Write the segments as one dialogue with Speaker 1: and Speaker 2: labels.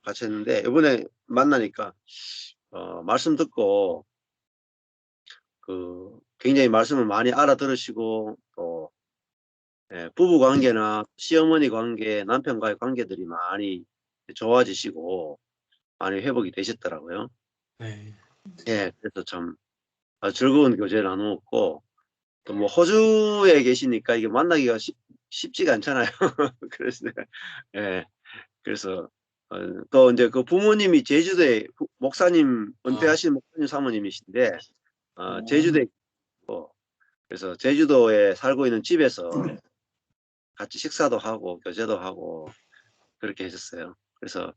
Speaker 1: 같이 했는데 이번에 만나니까 말씀 듣고 굉장히 말씀을 많이 알아들으시고 또 예, 부부 관계나 시어머니 관계, 남편과의 관계들이 많이 좋아지시고 많이 회복이 되셨더라고요.
Speaker 2: 네.
Speaker 1: 예, 그래서 참 즐거운 교제 나누었고 또 뭐 호주에 계시니까 이게 만나기가 쉽지가 않잖아요. 그래서 예, 그래서 또 이제 그 부모님이 제주도에 목사님 은퇴하신 목사님 사모님이신데 제주도에 있고 그래서 제주도에 살고 있는 집에서 같이 식사도 하고 교제도 하고 그렇게 했었어요. 그래서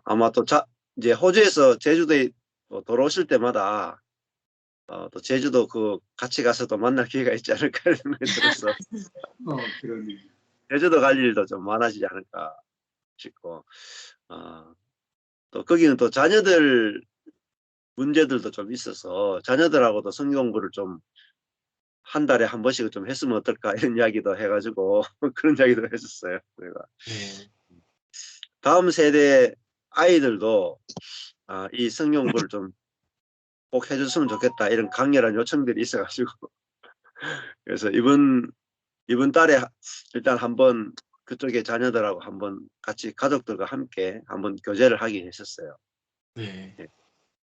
Speaker 1: 아마 또 이제 호주에서 제주도에 돌아오실 때마다 또 제주도 같이 가서 또 만날 기회가 있지 않을까 이런 생각이 들어서
Speaker 3: 그러네.
Speaker 1: 제주도 갈 일도 좀 많아지지 않을까 싶고 또 거기는 또 자녀들 문제들도 좀 있어서 자녀들하고도 성경 공부를 좀 한 달에 한 번씩 좀 했으면 어떨까 이런 이야기도 해가지고 그런 이야기도 했었어요. 내가
Speaker 2: 네.
Speaker 1: 다음 세대 아이들도 이 성경 공부를 좀 꼭 해줬으면 좋겠다 이런 강렬한 요청들이 있어가지고 그래서 이번 달에 일단 한번 그쪽에 자녀들하고 한번 같이 가족들과 함께 한번 교제를 하긴 했었어요.
Speaker 2: 네.
Speaker 1: 예.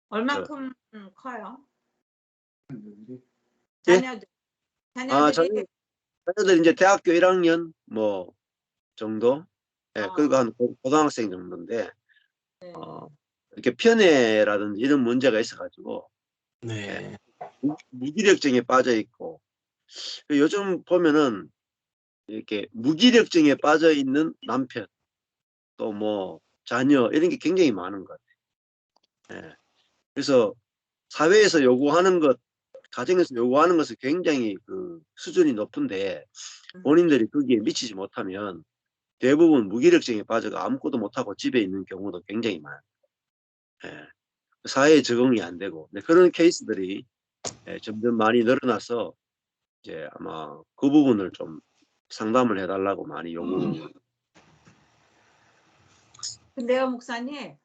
Speaker 4: 얼마큼 커요?
Speaker 1: 예?
Speaker 4: 자녀들. 자녀들이
Speaker 1: 자녀들 이제 대학교 1학년 뭐 정도? 예, 그리고 한 고등학생 정도인데
Speaker 4: 네.
Speaker 1: 이렇게 편애라든지 이런 문제가 있어가지고
Speaker 2: 네.
Speaker 1: 무기력증에 빠져 있고 요즘 보면은 이렇게 무기력증에 빠져 있는 남편 또 뭐 자녀 이런 게 굉장히 많은 것 같아요. 예. 그래서 사회에서 요구하는 것, 가정에서 요구하는 것은 굉장히 수준이 높은데 본인들이 거기에 미치지 못하면 대부분 무기력증에 빠져가 아무것도 못하고 집에 있는 경우도 굉장히 많아요. 예. 사회에 적응이 안 되고 그런 케이스들이 점점 많이 늘어나서 이제 아마 그 부분을 좀 상담을 해달라고 많이 요구.
Speaker 4: 근데요, 목사님,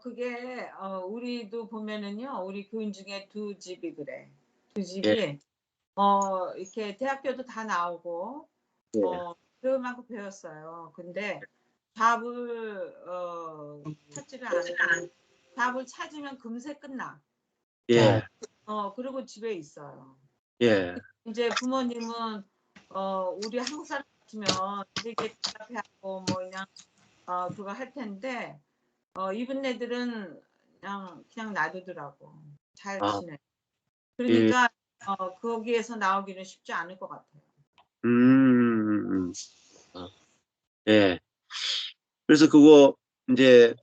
Speaker 4: 그게 우리도 보면은요, 우리 교인 중에 두 집이 그래. 두 집이
Speaker 1: 예.
Speaker 4: 이렇게 대학교도 다 나오고
Speaker 1: 예.
Speaker 4: 배울 만큼 배웠어요. 근데 답을 찾지를 않고 답을 찾으면 금세 끝나.
Speaker 1: 예.
Speaker 4: 그리고 집에 있어요.
Speaker 1: 예.
Speaker 4: 이제 부모님은 우리 한국 사람 같으면 되게 답답해하고 뭐 그냥 그거 할 텐데 이분네들은 그냥 놔두더라고. 잘 지내. 그러니까 거기에서 나오기는 쉽지 않을 것 같아요.
Speaker 1: 예. 그래서 그거 이제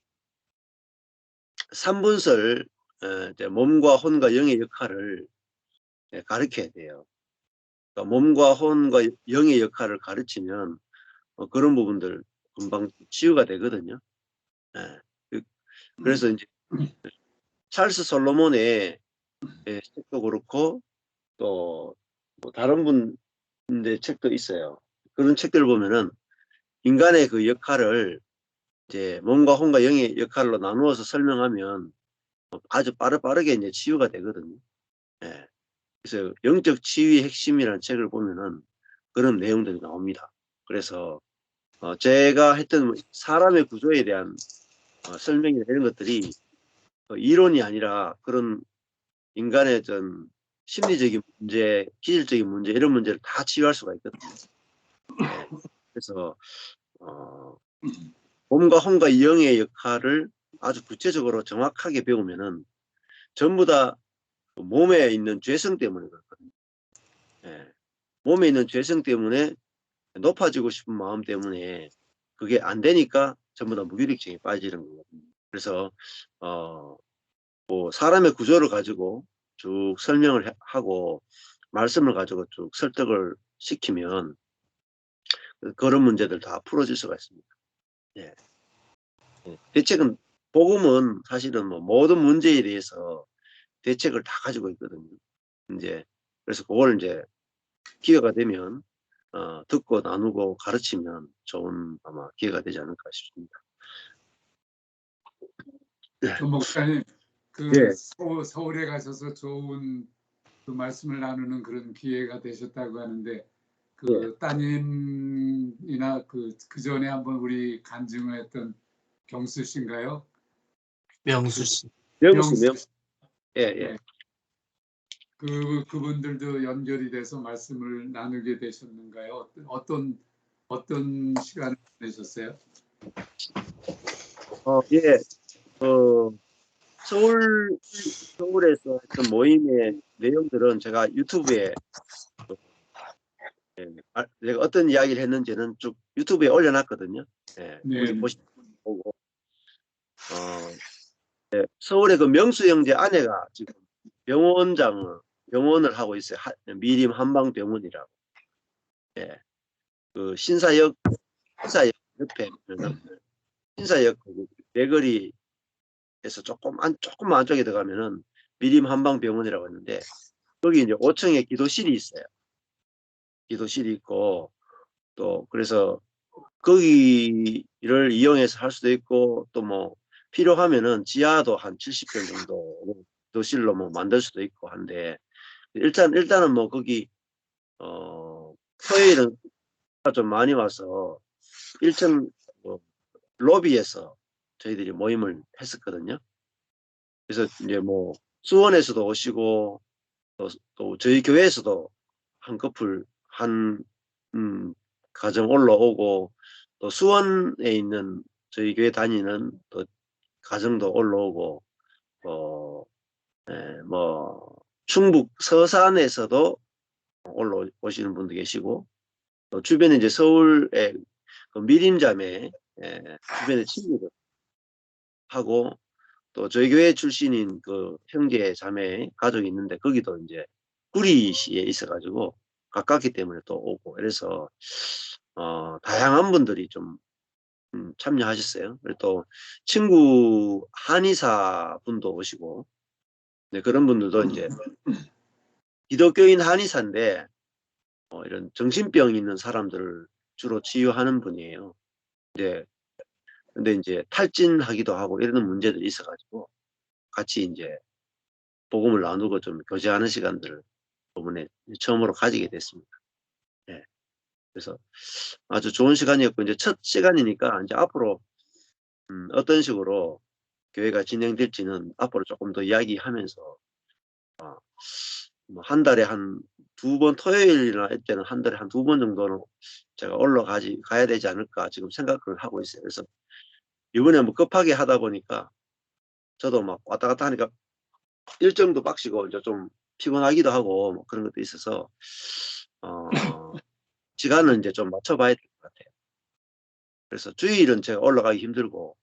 Speaker 1: 3분설 이제 몸과 혼과 영의 역할을 가르쳐야 돼요. 그러니까 몸과 혼과 영의 역할을 가르치면 그런 부분들 금방 치유가 되거든요. 예. 그래서 이제 찰스 솔로몬의 책도 그렇고 또 뭐 다른 분의 책도 있어요. 그런 책들을 보면은 인간의 그 역할을 이제 몸과 혼과 영의 역할로 나누어서 설명하면 아주 빠르게 이제 치유가 되거든요. 예. 그래서 영적 치유의 핵심이라는 책을 보면은 그런 내용들이 나옵니다. 그래서 제가 했던 사람의 구조에 대한 설명이나 이런 것들이 이론이 아니라 그런 인간의 전 심리적인 문제, 기질적인 문제 이런 문제를 다 치유할 수가 있거든요. 네. 그래서 몸과 혼과 영의 역할을 아주 구체적으로 정확하게 배우면은 전부 다 몸에 있는 죄성 때문에 그렇거든요. 네. 몸에 있는 죄성 때문에 높아지고 싶은 마음 때문에 그게 안 되니까 전부 다 무기력증에 빠지는 거거든요. 그래서 뭐 사람의 구조를 가지고 쭉 설명을 하고 말씀을 가지고 쭉 설득을 시키면 그런 문제들 다 풀어질 수가 있습니다. 예. 대책은 복음은 사실은 뭐 모든 문제에 대해서 대책을 다 가지고 있거든요. 이제 그래서 그걸 이제 기회가 되면 듣고 나누고 가르치면 좋은 아마 기회가 되지 않을까 싶습니다.
Speaker 3: 조 목사님,
Speaker 1: 예.
Speaker 3: 서울에 가셔서 좋은 그 말씀을 나누는 그런 기회가 되셨다고 하는데 그 따님이나 그 전에 한번 우리 간증을 했던 경수 씨인가요?
Speaker 2: 명수 씨.
Speaker 1: 명수.
Speaker 3: 명수 씨.
Speaker 1: 예.
Speaker 3: 그분들도 연결이 돼서 말씀을 나누게 되셨는가요? 어떤 시간을 보내셨어요?
Speaker 1: 예. 서울에서 했던 모임의 내용들은 제가 유튜브에 내가 어떤 이야기를 했는지는 쭉 유튜브에 올려놨거든요. 예.
Speaker 3: 네.
Speaker 1: 보시고 보고. 서울의 그 명수 형제 아내가 지금 병원을 하고 있어요. 미림 한방병원이라고. 예. 그 신사역 옆에 신사역 내거리에서 조금만 안쪽에 들어가면은 미림 한방병원이라고 있는데 거기 이제 5층에 기도실이 있어요. 기도실이 있고 또 그래서 거기를 이용해서 할 수도 있고 또 뭐 필요하면은 지하도 한 70평 정도 기도실로 뭐 만들 수도 있고 한데 일단은 뭐 거기 토요일은 좀 많이 와서 1층 로비에서 저희들이 모임을 했었거든요. 그래서 이제 뭐 수원에서도 오시고 또 저희 교회에서도 한 커플 가정 올라오고 또 수원에 있는 저희 교회 다니는 또 가정도 올라오고 뭐 충북 서산에서도 올라오시는 분도 계시고 또 주변에 이제 서울의 그 미림자매 주변의 친구들 하고 또 저희 교회 출신인 그 형제 자매 가족이 있는데 거기도 이제 구리시에 있어가지고 가깝기 때문에 또 오고 그래서 다양한 분들이 좀 참여하셨어요. 그리고 또 친구 한의사 분도 오시고 네, 그런 분들도 이제 기독교인 한의사인데 이런 정신병 있는 사람들을 주로 치유하는 분이에요. 근데 이제 탈진하기도 하고 이런 문제들이 있어가지고 같이 이제 복음을 나누고 좀 교제하는 시간들을 이번에 처음으로 가지게 됐습니다. 네. 그래서 아주 좋은 시간이었고 이제 첫 시간이니까 이제 앞으로 어떤 식으로 교회가 진행될지는 앞으로 조금 더 이야기하면서 뭐 한 달에 한 2번 토요일이나 때는 한 달에 한 2번 정도는 제가 가야 되지 않을까 지금 생각을 하고 있어요. 그래서 이번에 뭐 급하게 하다 보니까 저도 막 왔다 갔다 하니까 일정도 빡시고 이제 좀 피곤하기도 하고 뭐 그런 것도 있어서 시간은 이제 좀 맞춰봐야 될 것 같아요. 그래서 주일은 제가 올라가기 힘들고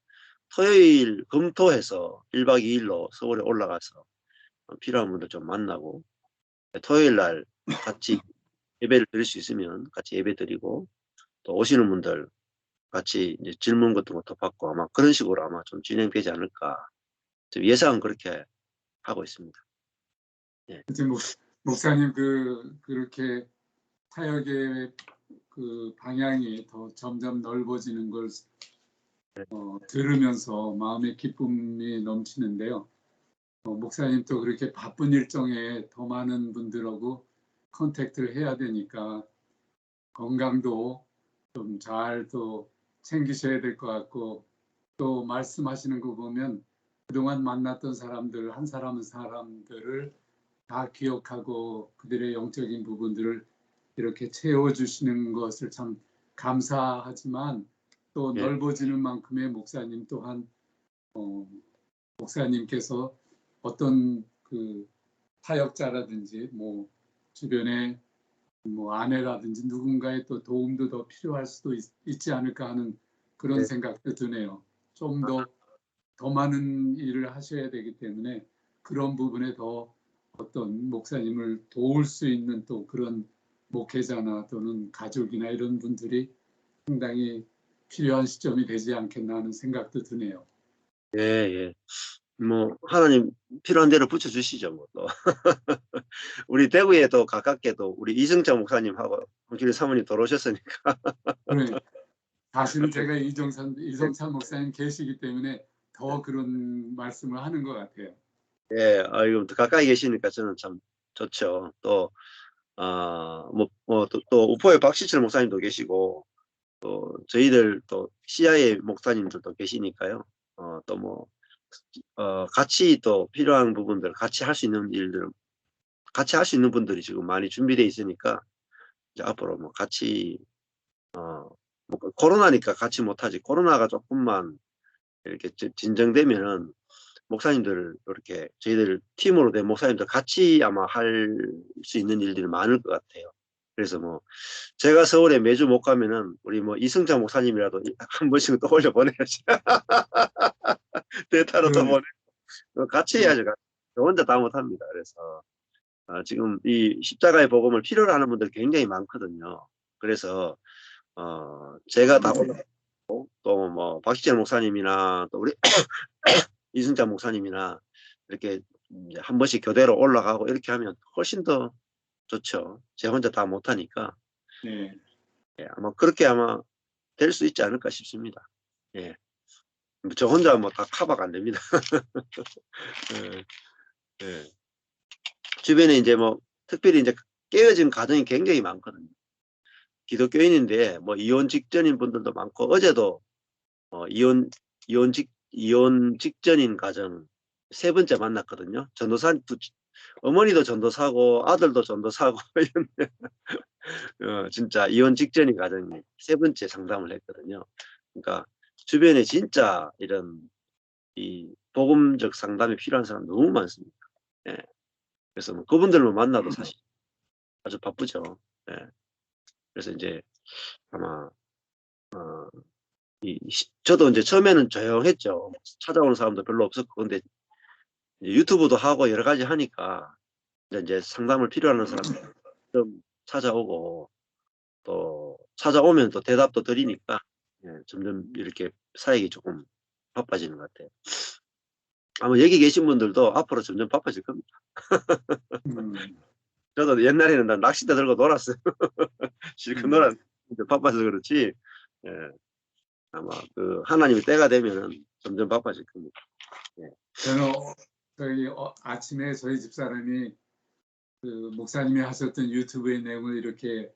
Speaker 1: 토요일 금토해서 1박 2일로 서울에 올라가서 필요한 분들 좀 만나고 토요일 날 같이 예배를 드릴 수 있으면 같이 예배 드리고 또 오시는 분들 같이 이제 질문 같은 것도 받고 아마 그런 식으로 아마 좀 진행되지 않을까 좀 예상은 그렇게 하고 있습니다. 예.
Speaker 3: 목사님 그렇게 사역의 그 방향이 더 점점 넓어지는 걸 들으면서 마음의 기쁨이 넘치는데요. 목사님 또 그렇게 바쁜 일정에 더 많은 분들하고 컨택트를 해야 되니까 건강도 좀 잘 또 챙기셔야 될 것 같고 또 말씀하시는 거 보면 그동안 만났던 사람들 한 사람들을 다 기억하고 그들의 영적인 부분들을 이렇게 채워주시는 것을 참 감사하지만 또 넓어지는 만큼의 목사님 또한 목사님께서 어떤 그 사역자라든지 뭐 주변에 뭐 아내라든지 누군가의 또 도움도 더 필요할 수도 있지 않을까 하는 그런 생각도 드네요. 좀 더 많은 일을 하셔야 되기 때문에 그런 부분에 더 어떤 목사님을 도울 수 있는 또 그런 목회자나 또는 가족이나 이런 분들이 상당히 필요한 시점이 되지 않겠나 하는 생각도 드네요.
Speaker 1: 예. 뭐 하나님 필요한 대로 붙여주시죠. 뭐 또 우리 대구에 또 가깝게 또 우리 이승찬 목사님하고 홍길래 사모님 돌아오셨으니까.
Speaker 3: 그래. 사실은 제가 이성찬 목사님 계시기 때문에 더 그런 말씀을 하는 것 같아요.
Speaker 1: 예, 이거 가까이 계시니까 저는 참 좋죠. 또, 또 우포에 박시철 목사님도 계시고, 또 저희들 또 CIA 목사님들도 계시니까요. 또 뭐, 같이 또 필요한 부분들, 같이 할 수 있는 일들, 같이 할 수 있는 분들이 지금 많이 준비되어 있으니까, 이제 앞으로 뭐 같이, 뭐 코로나니까 같이 못하지. 코로나가 조금만 이렇게 진정되면은, 목사님들 이렇게 저희들 팀으로 된 목사님들 같이 아마 할 수 있는 일들이 많을 것 같아요. 그래서 뭐 제가 서울에 매주 못 가면은 우리 뭐 이승찬 목사님이라도 한 번씩 또 올려 보내야지. 데이터로 또 보내. 같이 해야죠. 저 혼자 다 못합니다. 그래서 지금 이 십자가의 복음을 필요로 하는 분들 굉장히 많거든요. 그래서 제가 다 올라가고 또 뭐 박시철 목사님이나 또 우리 이승찬 목사님이나 이렇게 이제 한 번씩 교대로 올라가고 이렇게 하면 훨씬 더 좋죠. 제가 혼자 다 못하니까.
Speaker 3: 네.
Speaker 1: 예, 아마 그렇게 아마 될 수 있지 않을까 싶습니다. 예. 저 혼자 뭐 다 커버가 안 됩니다. 예, 예. 주변에 이제 뭐 특별히 이제 깨어진 가정이 굉장히 많거든요. 기독교인인데 뭐 이혼 직전인 분들도 많고 어제도 이혼 직전인 가정 3번째 만났거든요. 전도사 어머니도 전도사고 아들도 전도사고 진짜 이혼 직전인 가정이 3번째 상담을 했거든요. 그러니까 주변에 진짜 이런 이 복음적 상담이 필요한 사람 너무 많습니다. 예. 그래서 뭐 그분들만 만나도 사실 아주 바쁘죠. 예. 그래서 이제 아마 저도 이제 처음에는 조용했죠. 찾아오는 사람도 별로 없었고 근데 유튜브도 하고 여러 가지 하니까 이제 상담을 필요로 하는 사람들 좀 찾아오고 또 찾아오면 또 대답도 드리니까 점점 이렇게 사역이 조금 바빠지는 것 같아요. 아마 여기 계신 분들도 앞으로 점점 바빠질 겁니다. 저도 옛날에는 난 낚싯대 들고 놀았어요. 실컷 놀았는데 바빠서 그렇지. 예, 아마 그 하나님의 때가 되면은 점점 바빠질 겁니다. 예.
Speaker 3: 저는 저희 아침에 저희 집사람이 그 목사님이 하셨던 유튜브의 내용을 이렇게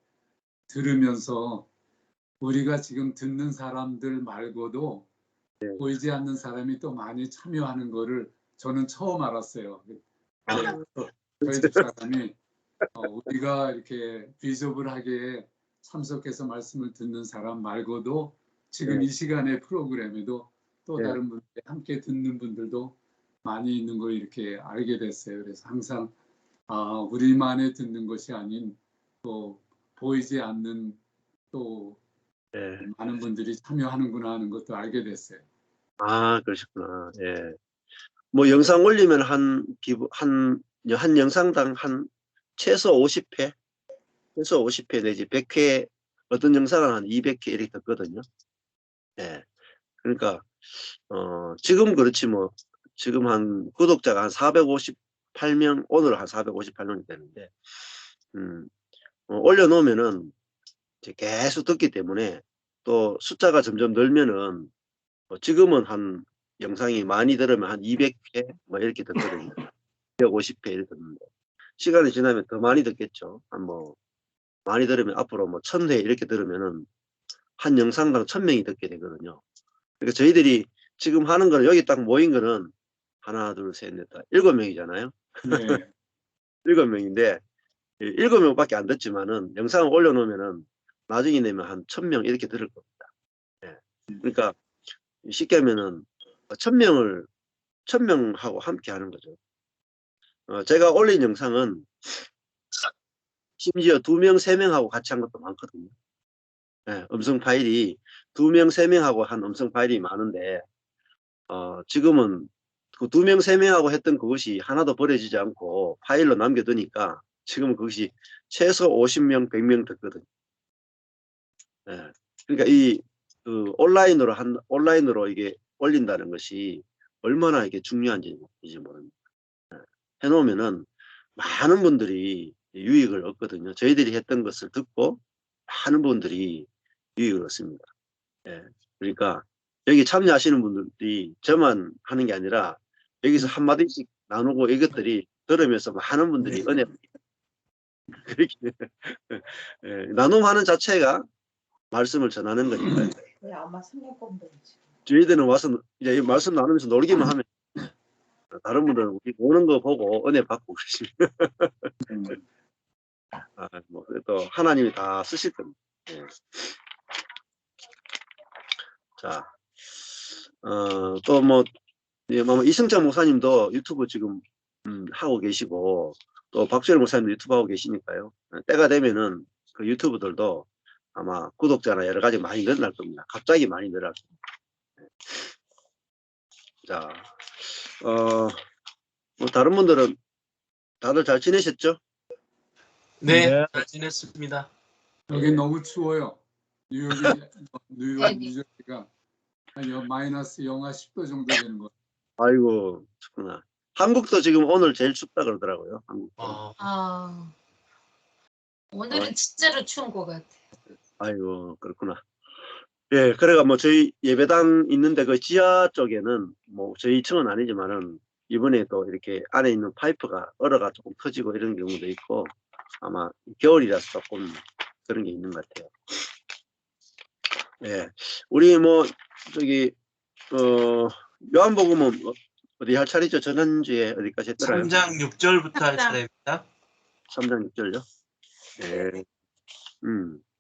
Speaker 3: 들으면서 우리가 지금 듣는 사람들 말고도 보이지 않는 사람이 또 많이 참여하는 거를 저는 처음 알았어요. 저희 집사람이 우리가 이렇게 비저블하게 참석해서 말씀을 듣는 사람 말고도 지금 이 시간의 프로그램에도 또 다른 분들 함께 듣는 분들도 많이 있는 걸 이렇게 알게 됐어요. 그래서 항상 우리만의 듣는 것이 아닌 또 보이지 않는 또 많은 분들이 참여하는구나 하는 것도 알게 됐어요.
Speaker 1: 그러셨구나. 예. 뭐 영상 올리면 한 영상당 한 최소 50회 내지 100회, 어떤 영상은 한 200회 이렇게 됐거든요. 예. 그러니까 지금 그렇지 뭐 지금 한 구독자가 한 458명, 오늘 한 458명이 되는데 올려놓으면은 이제 계속 듣기 때문에 또 숫자가 점점 늘면은 지금은 한 영상이 많이 들으면 한 200회 뭐 이렇게 듣거든요. 150회 이렇게 듣는데 시간이 지나면 더 많이 듣겠죠. 뭐 많이 들으면 앞으로 뭐 1000회 이렇게 들으면은 한 영상당 1000명이 듣게 되거든요. 그러니까 저희들이 지금 하는 거는 여기 딱 모인 거는 하나, 둘, 셋, 넷, 다 7명이잖아요.
Speaker 3: 네.
Speaker 1: 7명인데 7명밖에 안 듣지만은 영상을 올려놓으면은 나중에 내면 한 1000명 이렇게 들을 겁니다. 예. 그러니까 쉽게 하면은 1000명하고 함께 하는 거죠. 제가 올린 영상은 심지어 2명, 3명하고 같이 한 것도 많거든요. 예, 음성 파일이 2명, 3명하고 한 음성 파일이 많은데 지금은 그 2명, 3명하고 했던 그것이 하나도 버려지지 않고 파일로 남겨두니까 지금은 그것이 최소 50명, 100명 됐거든요. 예, 그러니까 온라인으로 이게 올린다는 것이 얼마나 이게 중요한지 모릅니다. 예, 해놓으면은 많은 분들이 유익을 얻거든요. 저희들이 했던 것을 듣고 많은 분들이 유익을 얻습니다. 예, 그러니까 여기 참여하시는 분들이 저만 하는 게 아니라 여기서 한마디씩 나누고 이것들이 들으면서 많은 분들이 은혜 그렇게 나눔하는 자체가 말씀을 전하는 거니까요.
Speaker 4: 아마 성경권들이지.
Speaker 1: 저희들은 와서 이제 말씀 나누면서 놀기만 하면 다른 분들은 우리 오는 거 보고 은혜 받고 그러시면 또 하나님이 다 쓰실 겁니다. 예. 자, 또 뭐 이승찬 목사님도 유튜브 지금 하고 계시고 또 박주일 목사님도 유튜브 하고 계시니까요. 때가 되면은 그 유튜브들도 아마 구독자나 여러 가지 많이 늘어날 겁니다. 갑자기 많이 늘어날 겁니다. 자, 뭐 다른 분들은 다들 잘 지내셨죠?
Speaker 2: 네,
Speaker 5: 네.
Speaker 2: 잘 지냈습니다.
Speaker 3: 여기 너무 추워요. 뉴욕
Speaker 4: 네.
Speaker 3: 뉴저지가 한 마이너스 영하 10도 정도 되는 거.
Speaker 1: 아이고 춥구나. 한국도 지금 오늘 제일 춥다 그러더라고요. 한국도.
Speaker 6: 오늘은 진짜로 추운 것 같아.
Speaker 1: 아이고 그렇구나. 예, 그래가 뭐 저희 예배당 있는데 그 지하 쪽에는 뭐 저희 층은 아니지만은 이번에 또 이렇게 안에 있는 파이프가 얼어가 조금 터지고 이런 경우도 있고 아마 겨울이라서 조금 그런 게 있는 것 같아요. 예, 우리 뭐 저기 요한복음은 어디 할 차례죠? 지난주에 어디까지 했더라요?
Speaker 2: 3장 6절부터 할 차례입니다.
Speaker 1: 3장 6절요? 예.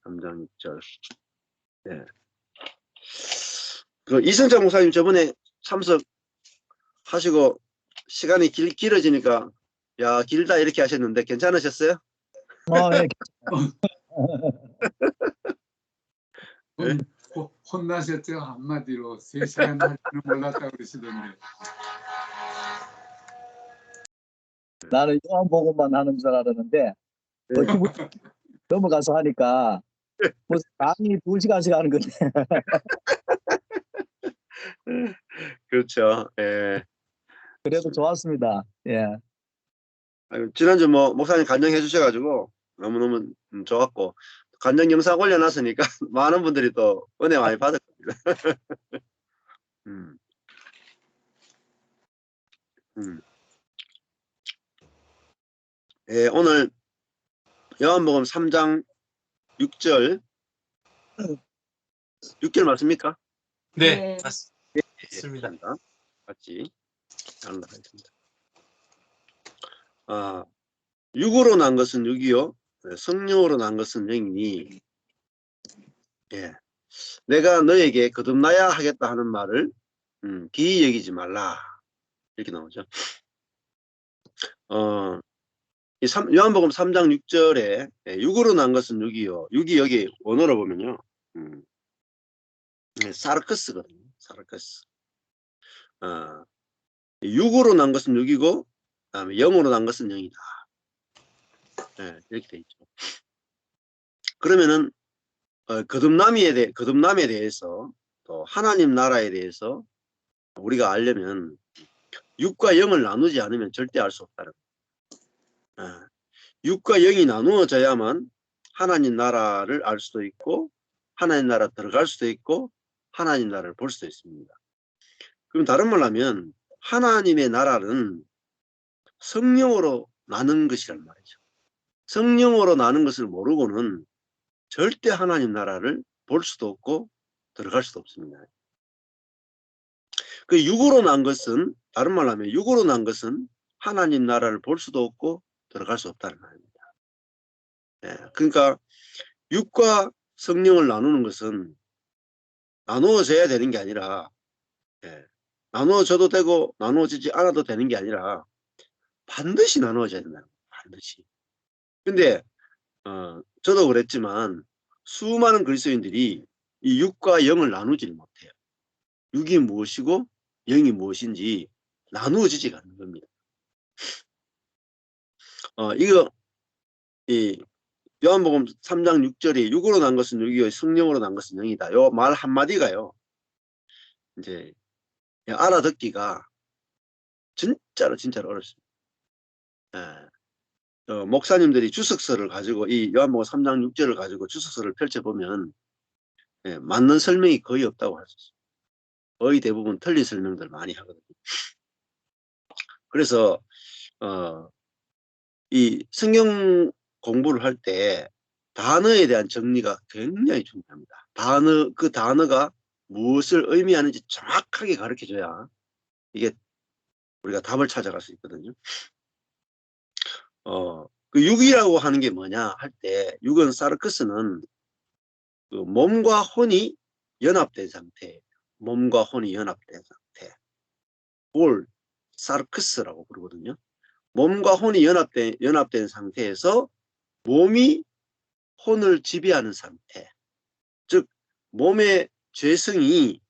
Speaker 1: 3장 6절. 예. 그 이승찬 목사님 저번에 참석하시고 시간이 길어지니까 야 길다 이렇게 하셨는데 괜찮으셨어요?
Speaker 5: 예.
Speaker 3: 혼나셨죠? 한마디로 3시간 할 줄은 몰랐다고 그러시던데.
Speaker 5: 나는 요한복음만 하는 줄 알았는데 넘어가서 하니까 무슨 강의 2시간씩 하는 거네.
Speaker 1: 그렇죠. 예.
Speaker 5: 그래도 좋았습니다. 예.
Speaker 1: 아유, 지난주 뭐 목사님 간증해 주셔가지고 너무너무 좋았고 간증 영상 올려놨으니까 많은 분들이 또 은혜 많이 받을 겁니다. 예, 오늘 요한복음 3장 6절 6절 맞습니까?
Speaker 2: 네,
Speaker 4: 네.
Speaker 2: 맞습니다.
Speaker 1: 같이 하겠습니다. 육으로 난 것은 육이요, 성령으로 난 것은 영이니, 예, 내가 너에게 거듭나야 하겠다 하는 말을 기이 여기지 말라 이렇게 나오죠. 요한복음 3장 6절에 육으로 난 것은 육이요, 육이 여기 원어로 보면요, 사르크스거든요. 사르크스. 육으로 난 것은 육이고 그다음에 영으로 난 것은 영이다. 네, 이렇게 돼 있죠. 그러면은 거듭남에 대해서 또 하나님 나라에 대해서 우리가 알려면 육과 영을 나누지 않으면 절대 알 수 없다는 거예요. 육과 영이 나누어져야만 하나님 나라를 알 수도 있고 하나님 나라 들어갈 수도 있고 하나님 나라를 볼 수도 있습니다. 그럼 다른 말로 하면 하나님의 나라는 성령으로 나는 것이란 말이죠. 성령으로 나는 것을 모르고는 절대 하나님 나라를 볼 수도 없고 들어갈 수도 없습니다. 그 육으로 난 것은 다른 말로 하면 육으로 난 것은 하나님 나라를 볼 수도 없고 들어갈 수 없다는 말입니다. 예, 그러니까 육과 성령을 나누는 것은 나누어져야 되는 게 아니라 나누어져도 되고 나누어지지 않아도 되는 게 아니라 반드시 나누어져야 된다. 반드시. 근데 저도 그랬지만 수많은 그리스도인들이 이 육과 영을 나누지를 못해요. 육이 무엇이고 영이 무엇인지 나누어지지가 않는 겁니다. 이거 이 요한복음 3장 6절이 육으로 난 것은 육이요 성령으로 난 것은 영이다. 요 말 한마디가요. 이제 알아듣기가 진짜로 어렵습니다. 목사님들이 주석서를 가지고 이 요한복음 3장 6절을 가지고 주석서를 펼쳐보면 맞는 설명이 거의 없다고 할 수 있습니다. 거의 대부분 틀린 설명들 많이 하거든요. 그래서 이 성경 공부를 할 때 단어에 대한 정리가 굉장히 중요합니다. 그 단어가 무엇을 의미하는지 정확하게 가르쳐줘야 이게 우리가 답을 찾아갈 수 있거든요. 그 육이라고 하는 게 뭐냐 할 때, 육은 사르크스는 그 몸과 혼이 연합된 상태, 몸과 혼이 연합된 상태, 그걸 사르크스라고 부르거든요. 몸과 혼이 연합된 상태에서 몸이 혼을 지배하는 상태, 즉 몸의 죄성이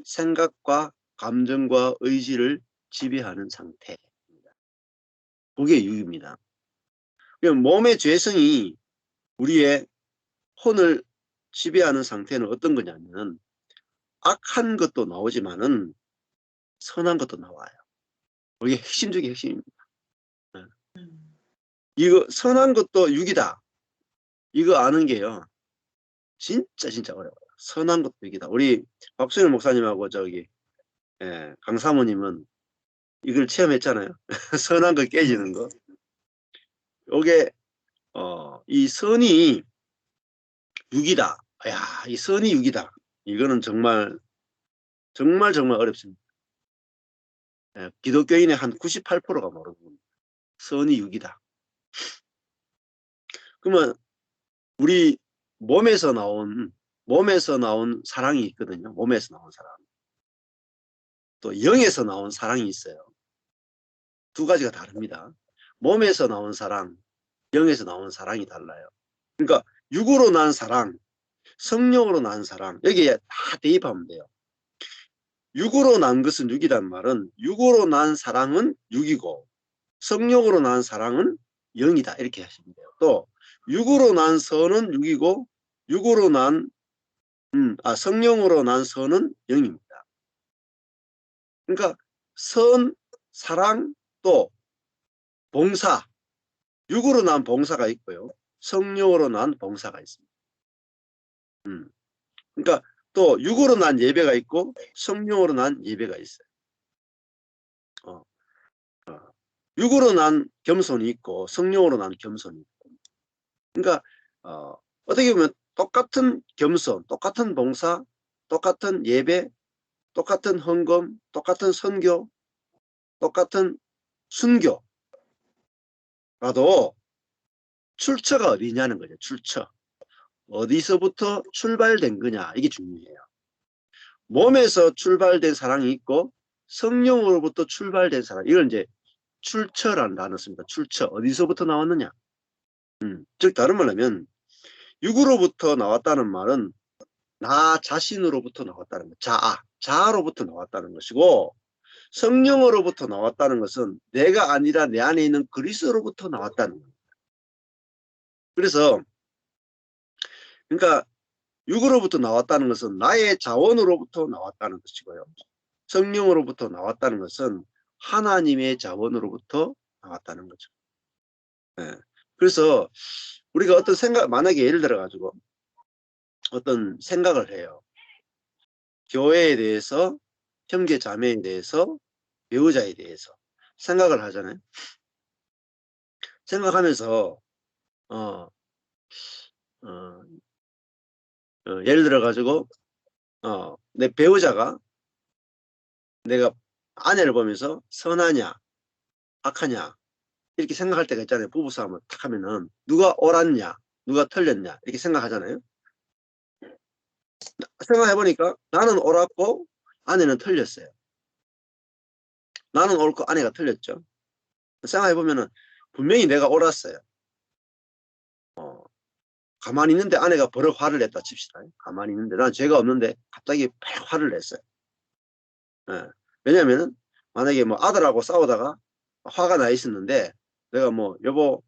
Speaker 1: 생각과 감정과 의지를 지배하는 상태입니다. 그게 육입니다. 몸의 죄성이 우리의 혼을 지배하는 상태는 어떤 거냐면 악한 것도 나오지만은 선한 것도 나와요. 이게 핵심 중에 핵심입니다. 이거 선한 것도 육이다. 이거 아는 게요. 진짜 어려워요. 선한 것도 육이다. 우리 박수현 목사님하고 강사모님은 이걸 체험했잖아요. 선한 거 깨지는 거. 요게 이 선이 육이다. 야, 이 선이 육이다. 이거는 정말 어렵습니다. 기독교인의 한 98%가 모르는 겁니다. 선이 육이다. 그러면 우리 몸에서 나온 사랑이 있거든요. 몸에서 나온 사랑. 또 영에서 나온 사랑이 있어요. 두 가지가 다릅니다. 몸에서 나온 사랑, 영에서 나온 사랑이 달라요. 그러니까 육으로 난 사랑, 성령으로 난 사랑, 여기에 다 대입하면 돼요. 육으로 난 것은 육이란 말은 육으로 난 사랑은 육이고 성령으로 난 사랑은 영이다, 이렇게 하시면 돼요. 또 육으로 난 선은 육이고 성령으로 난 선은 영입니다. 그러니까 선, 사랑, 또 봉사, 육으로 난 봉사가 있고요, 성령으로 난 봉사가 있습니다. 그러니까 또 육으로 난 예배가 있고 성령으로 난 예배가 있어요. 육으로 난 겸손이 있고 성령으로 난 겸손이 있고. 그러니까 어떻게 보면 똑같은 겸손, 똑같은 봉사, 똑같은 예배, 똑같은 헌금, 똑같은 선교, 똑같은 순교라도 출처가 어디냐는 거죠. 출처. 어디서부터 출발된 거냐, 이게 중요해요. 몸에서 출발된 사랑이 있고 성령으로부터 출발된 사랑, 이걸 이제 출처라는 단어 씁니다. 출처. 어디서부터 나왔느냐. 즉 다른 말로 하면 육으로부터 나왔다는 말은 나 자신으로부터 나왔다는 것, 자아로부터 나왔다는 것이고, 성령으로부터 나왔다는 것은 내가 아니라 내 안에 있는 그리스도로부터 나왔다는 겁니다. 그래서 그러니까 육으로부터 나왔다는 것은 나의 자원으로부터 나왔다는 것이고요, 성령으로부터 나왔다는 것은 하나님의 자원으로부터 나왔다는 거죠. 그래서 우리가 어떤 생각, 만약에 예를 들어 가지고 어떤 생각을 해요. 교회에 대해서, 형제 자매에 대해서, 배우자에 대해서 생각을 하잖아요. 생각하면서 예를 들어 가지고 내 배우자가, 내가 아내를 보면서 선하냐 악하냐 이렇게 생각할 때가 있잖아요. 부부싸움을 탁 하면은 누가 옳았냐 누가 틀렸냐 이렇게 생각하잖아요. 생각해보니까 나는 옳았고 아내는 틀렸어요. 나는 옳고 아내가 틀렸죠. 생각해보면은 분명히 내가 옳았어요. 가만히 있는데 아내가 버럭 화를 냈다 칩시다. 가만히 있는데 난 죄가 없는데 갑자기 팍 화를 냈어요. 왜냐면은 만약에 뭐 아들하고 싸우다가 화가 나 있었는데 내가 여보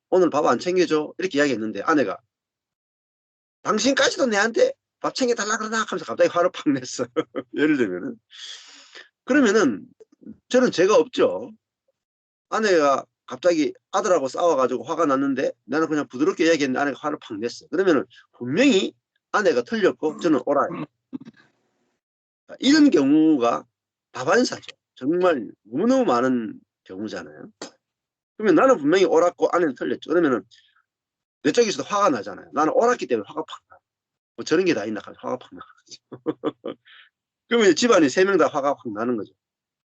Speaker 1: 오늘 밥 안 챙겨줘 이렇게 이야기했는데 아내가 당신까지도 내한테 밥 챙겨달라 그러나 하면서 갑자기 화를 팍 냈어. 예를 들면은, 그러면은 저는 죄가 없죠. 아내가 갑자기 아들하고 싸워가지고 화가 났는데 나는 그냥 부드럽게 이야기했는데 아내가 화를 팍 냈어. 그러면은 분명히 아내가 틀렸고 저는 옳아요. 이런 경우가 다반사죠. 정말 너무너무 많은 경우잖아요. 그러면 나는 분명히 옳았고 아내는 틀렸죠. 그러면은 내 쪽에서도 화가 나잖아요. 나는 옳았기 때문에 화가 팍 나. 뭐 저런 게 다 있나 하면 화가 팍 나거든요. 그러면 집안이 3명 다 화가 확 나는 거죠.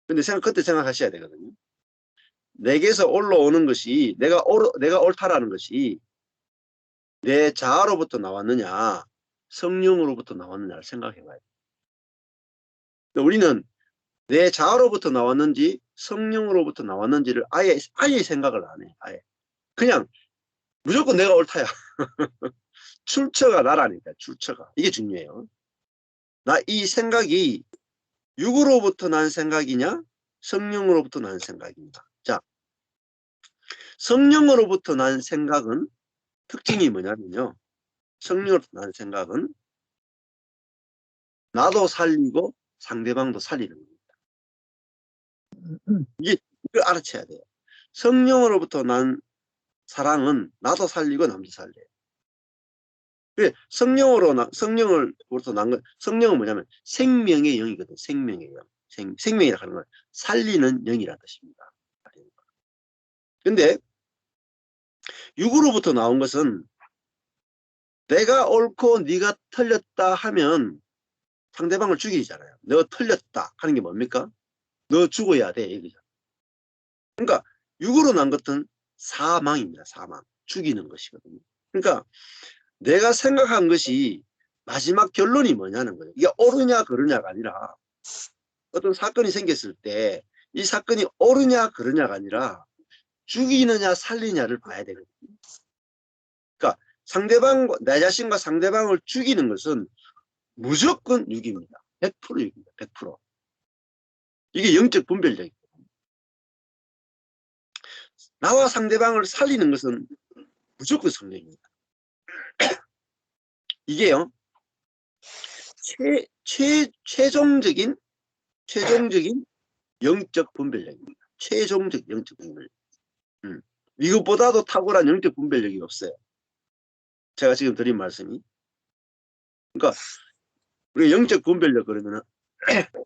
Speaker 1: 근데 그때 생각하셔야 되거든요. 내게서 올라오는 것이 내가 옳다라는 것이 내 자아로부터 나왔느냐 성령으로부터 나왔느냐를 생각해 봐야 돼요. 우리는 내 자아로부터 나왔는지 성령으로부터 나왔는지를 아예 생각을 안 해. 아예. 그냥 무조건 내가 옳다야. 출처가 나라니까. 출처가. 이게 중요해요. 나 이 생각이 육으로부터 난 생각이냐 성령으로부터 난 생각이냐. 자, 성령으로부터 난 생각은 특징이 뭐냐면요. 성령으로부터 난 생각은 나도 살리고 상대방도 살리는 겁니다. 이걸 알아채야 돼요. 성령으로부터 난 사랑은 나도 살리고 남도 살려요. 성령으로부터 난 건, 성령은 뭐냐면 생명의 영이거든. 생명의 영. 생명이라 하는 건 살리는 영이라는 뜻입니다. 근데 육으로부터 나온 것은 내가 옳고 네가 틀렸다 하면 상대방을 죽이잖아요. 너 틀렸다 하는 게 뭡니까? 너 죽어야 돼. 얘기죠. 그러니까 육으로 난 것은 사망입니다. 사망. 죽이는 것이거든요. 그러니까 내가 생각한 것이 마지막 결론이 뭐냐는 거예요. 이게 옳으냐 그르냐가 아니라 어떤 사건이 생겼을 때 이 사건이 옳으냐 그르냐가 아니라 죽이느냐 살리냐를 봐야 되거든요. 그러니까 내 자신과 상대방을 죽이는 것은 무조건 육입니다. 100% 육입니다. 100%. 이게 영적 분별력이에요. 나와 상대방을 살리는 것은 무조건 성령입니다. 이게요. 최종적인 영적 분별력입니다. 최종적 영적 분별력. 이것보다도 탁월한 영적 분별력이 없어요. 제가 지금 드린 말씀이. 그러니까 우리가 영적 분별력 그러면은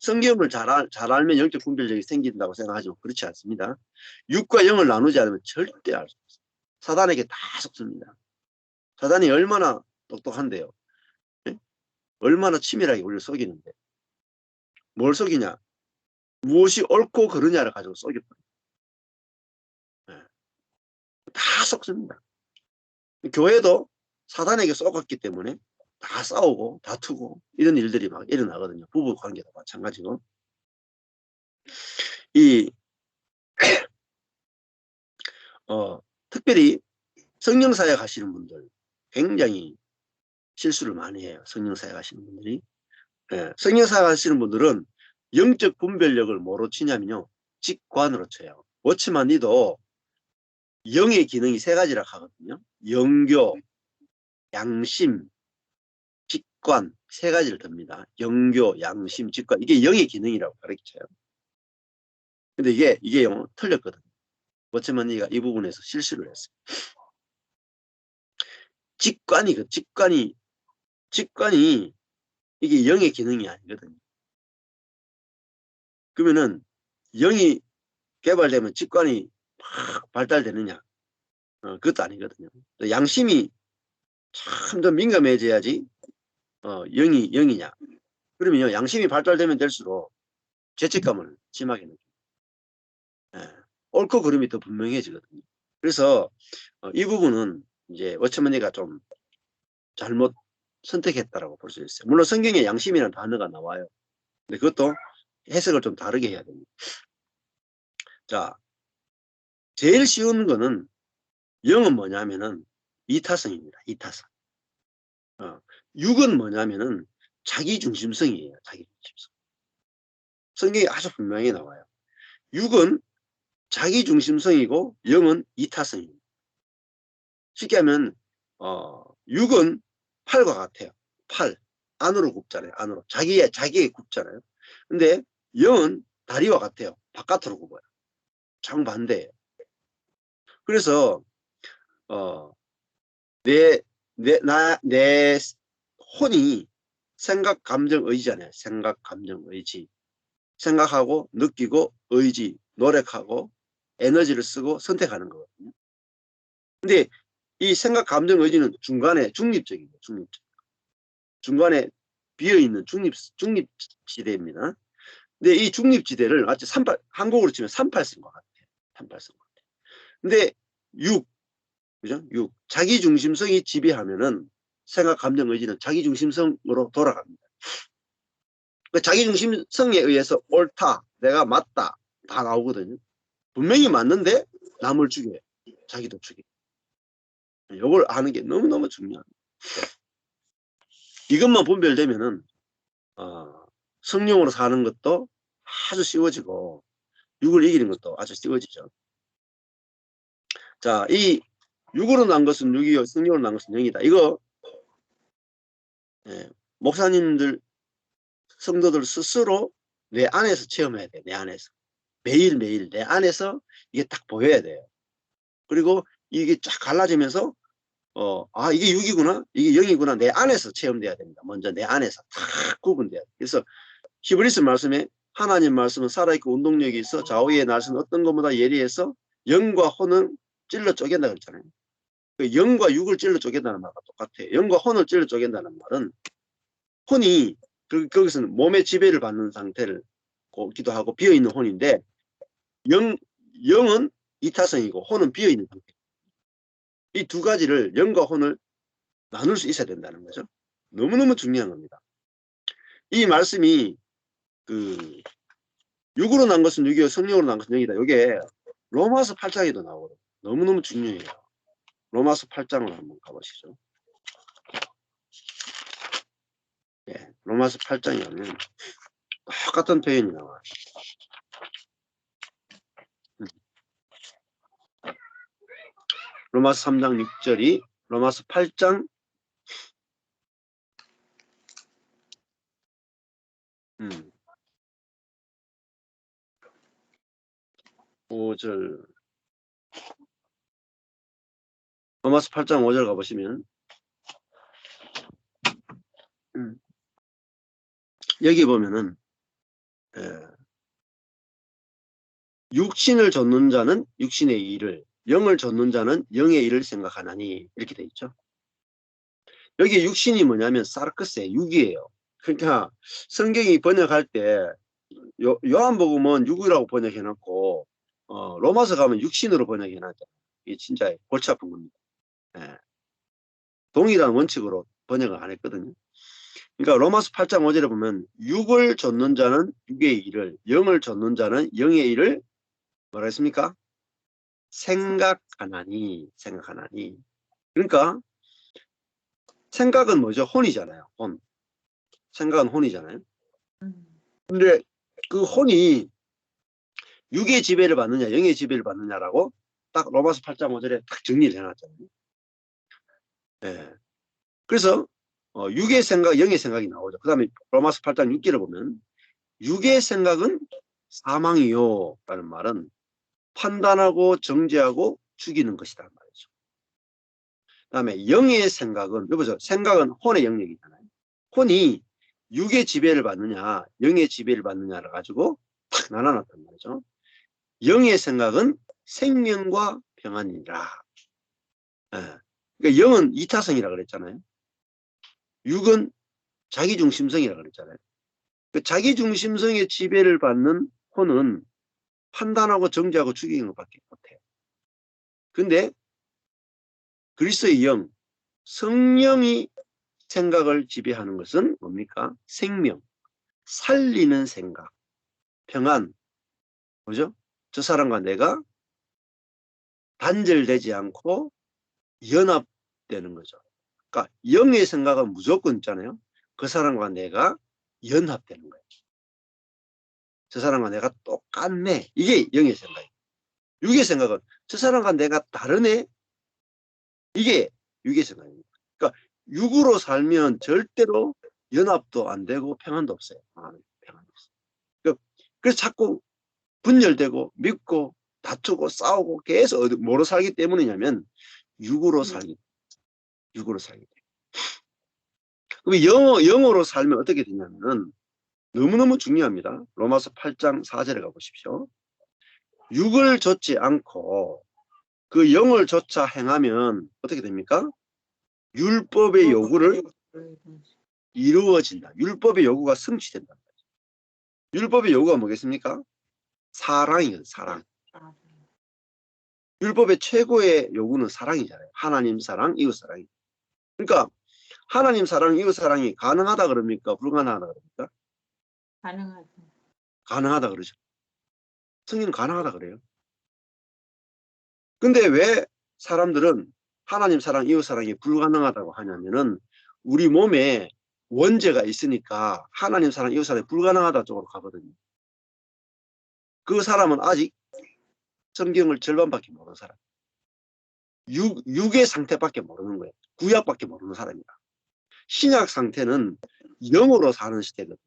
Speaker 1: 성경을 잘 알면 영적 분별력이 생긴다고 생각하지만 그렇지 않습니다. 육과 영을 나누지 않으면 절대 알 수 없어요. 사단에게 다 속습니다. 사단이 얼마나 똑똑한데요. 네? 얼마나 치밀하게 우리를 속이는데. 뭘 속이냐? 무엇이 옳고 그르냐를 가지고 속여버려요. 네. 다 속습니다. 교회도 사단에게 속았기 때문에 다 싸우고 다투고 이런 일들이 막 일어나거든요. 부부 관계도 마찬가지고. 특별히 성령사역 하시는 분들 굉장히 실수를 많이 해요. 성령사역 하시는 분들이. 성령사역 하시는 분들은 영적 분별력을 뭐로 치냐면요. 직관으로 쳐요. 워치만 니도 영의 기능이 3가지라 하거든요. 영교, 양심, 직관 3가지를 듭니다. 영교, 양심, 직관. 이게 영의 기능이라고 가르쳐요. 근데 이게 틀렸거든요. 워치만니가 이 부분에서 실수를 했어요. 직관이 이게 영의 기능이 아니거든요. 그러면은 영이 개발되면 직관이 막 발달되느냐? 그것도 아니거든요. 양심이 참 더 민감해져야지 영이냐? 그러면요 양심이 발달되면 될수록 죄책감을 심하게 느껴요. 옳고 그름이 더 분명해지거든요. 그래서 이 부분은 이제 워치먼니가 좀 잘못 선택했다라고 볼 수 있어요. 물론 성경에 양심이라는 단어가 나와요. 근데 그것도 해석을 좀 다르게 해야 됩니다. 자, 제일 쉬운 거는 영은 뭐냐면은 이타성입니다. 이타성. 육은 뭐냐면은 자기중심성이에요. 자기중심성. 성경에 아주 분명히 나와요. 육은 자기중심성이고 영은 이타성입니다. 쉽게 하면 육은 팔과 같아요. 팔. 안으로 굽잖아요. 안으로. 자기에 굽잖아요. 근데 영은 다리와 같아요. 바깥으로 굽어요. 정반대예요. 그래서 내 혼이 생각, 감정, 의지잖아요. 생각, 감정, 의지. 생각하고, 느끼고, 의지, 노력하고, 에너지를 쓰고 선택하는 거거든요. 근데 이 생각, 감정, 의지는 중간에 중립적이에요. 중간에 비어있는 중립지대입니다. 근데 이 중립지대를 마치 한국으로 치면 38선인 것 같아요. 38선. 근데 6, 그죠? 6. 자기중심성이 지배하면은 생각, 감정, 의지는 자기중심성으로 돌아갑니다. 그 자기중심성에 의해서 옳다, 내가 맞다, 다 나오거든요. 분명히 맞는데 남을 죽여요. 자기도 죽여요. 이걸 아는 게 너무너무 중요합니다. 이것만 분별되면은 성령으로 사는 것도 아주 쉬워지고 6을 이기는 것도 아주 쉬워지죠. 자, 이 6으로 난 것은 6이요, 성령으로 난 것은 0이다. 이거 목사님들, 성도들 스스로 내 안에서 체험해야 돼요. 내 안에서. 매일매일 내 안에서 이게 딱 보여야 돼요. 그리고 이게 쫙 갈라지면서 이게 6이구나, 이게 0이구나, 내 안에서 체험돼야 됩니다. 먼저 내 안에서 딱 구분돼야 돼요. 그래서 히브리서 말씀에 하나님 말씀은 살아있고 운동력이 있어 좌우의 날선 어떤 것보다 예리해서 영과 혼을 찔러 쪼갠다 그랬잖아요. 그 0과 6을 찔러 쪼갠다는 말과 똑같아요. 0과 혼을 찔러 쪼갠다는 말은 혼이 거기서는 몸의 지배를 받는 상태를 기도 하고 비어있는 혼인데 0은 이타성이고 혼은 비어있는 상태. 이 두 가지를 0과 혼을 나눌 수 있어야 된다는 거죠. 너무너무 중요한 겁니다. 이 말씀이 6으로 난 것은 6이요 성령으로 난 것은 0이다. 이게 로마서 8장에도 나오거든요. 너무너무 중요해요. 로마서 8장으로 한번 가보시죠. 예, 로마서 8장에 가면 똑같은 표현이 나와요. 로마서 3장 6절이 로마서 8장 5절. 로마서 8장 5절 가보시면 여기 보면은 육신을 좇는 자는 육신의 일을, 영을 좇는 자는 영의 일을 생각하나니 이렇게 돼 있죠. 여기 육신이 뭐냐면 사르크스의 육이에요. 그러니까 성경이 번역할 때 요한복음은 6이라고 번역해놨고 로마서 가면 육신으로 번역해놨죠. 이게 진짜 골치 아픈 겁니다. 예. 동일한 원칙으로 번역을 안 했거든요. 그러니까 로마서 8장 5절에 보면 6을 좇는 자는 6의 일을, 영을 좇는 자는 영의 일을 뭐라 했습니까? 생각하나니. 그러니까 생각은 뭐죠? 혼이잖아요. 혼. 생각은 혼이잖아요. 근데 그 혼이 6의 지배를 받느냐, 영의 지배를 받느냐라고 딱 로마서 8장 5절에 딱 정리를 해놨잖아요. 예. 그래서 6의 생각, 영의 생각이 나오죠. 그 다음에 로마서 8장 6절을 보면 6의 생각은 사망이요 라는 말은 판단하고 정죄하고 죽이는 것이다 말이죠. 그 다음에 영의 생각은, 여보세요, 생각은 혼의 영역이잖아요. 혼이 6의 지배를 받느냐 영의 지배를 받느냐를 가지고 탁 나눠놨단 말이죠. 영의 생각은 생명과 평안이라. 예. 그러니까 영은 이타성이라 그랬잖아요. 6은 자기중심성이라 그랬잖아요. 그 자기중심성의 지배를 받는 혼은 판단하고 정죄하고 죽이는 것밖에 못해요. 근데 그리스도의 영, 성령이 생각을 지배하는 것은 뭡니까? 생명, 살리는 생각, 평안, 뭐죠? 저 사람과 내가 단절되지 않고 연합되는 거죠. 그러니까 영의 생각은 무조건 있잖아요. 그 사람과 내가 연합되는 거예요. 저 사람과 내가 똑같네. 이게 영의 생각이에요. 육의 생각은 저 사람과 내가 다르네. 이게 육의 생각입니다. 그러니까 육으로 살면 절대로 연합도 안 되고 평안도 없어요. 평안도 없어요. 그래서 자꾸 분열되고 믿고 다투고 싸우고 계속 뭐로 살기 때문이냐면 육으로 살기 때문에. 그럼 영으로 살면 어떻게 되냐면은 너무너무 중요합니다. 로마서 8장 4절에 가보십시오. 육을 좇지 않고 그 영을 좇아 행하면 어떻게 됩니까? 율법의 요구를 이루어진다. 율법의 요구가 성취된다. 율법의 요구가 뭐겠습니까? 사랑이거든요. 사랑. 율법의 최고의 요구는 사랑이잖아요. 하나님 사랑, 이웃 사랑이. 그러니까 하나님 사랑, 이웃 사랑이 가능하다 그럽니까? 불가능하다 그럽니까?
Speaker 4: 가능하죠.
Speaker 1: 가능하다 그러죠. 성경은 가능하다 그래요. 근데 왜 사람들은 하나님 사랑, 이웃 사랑이 불가능하다고 하냐면은 우리 몸에 원죄가 있으니까 하나님 사랑, 이웃 사랑이 불가능하다 쪽으로 가거든요. 그 사람은 아직 성경을 절반밖에 모르는 사람. 육의 상태밖에 모르는 거예요. 구약밖에 모르는 사람이다. 신약 상태는 영으로 사는 시대거든요.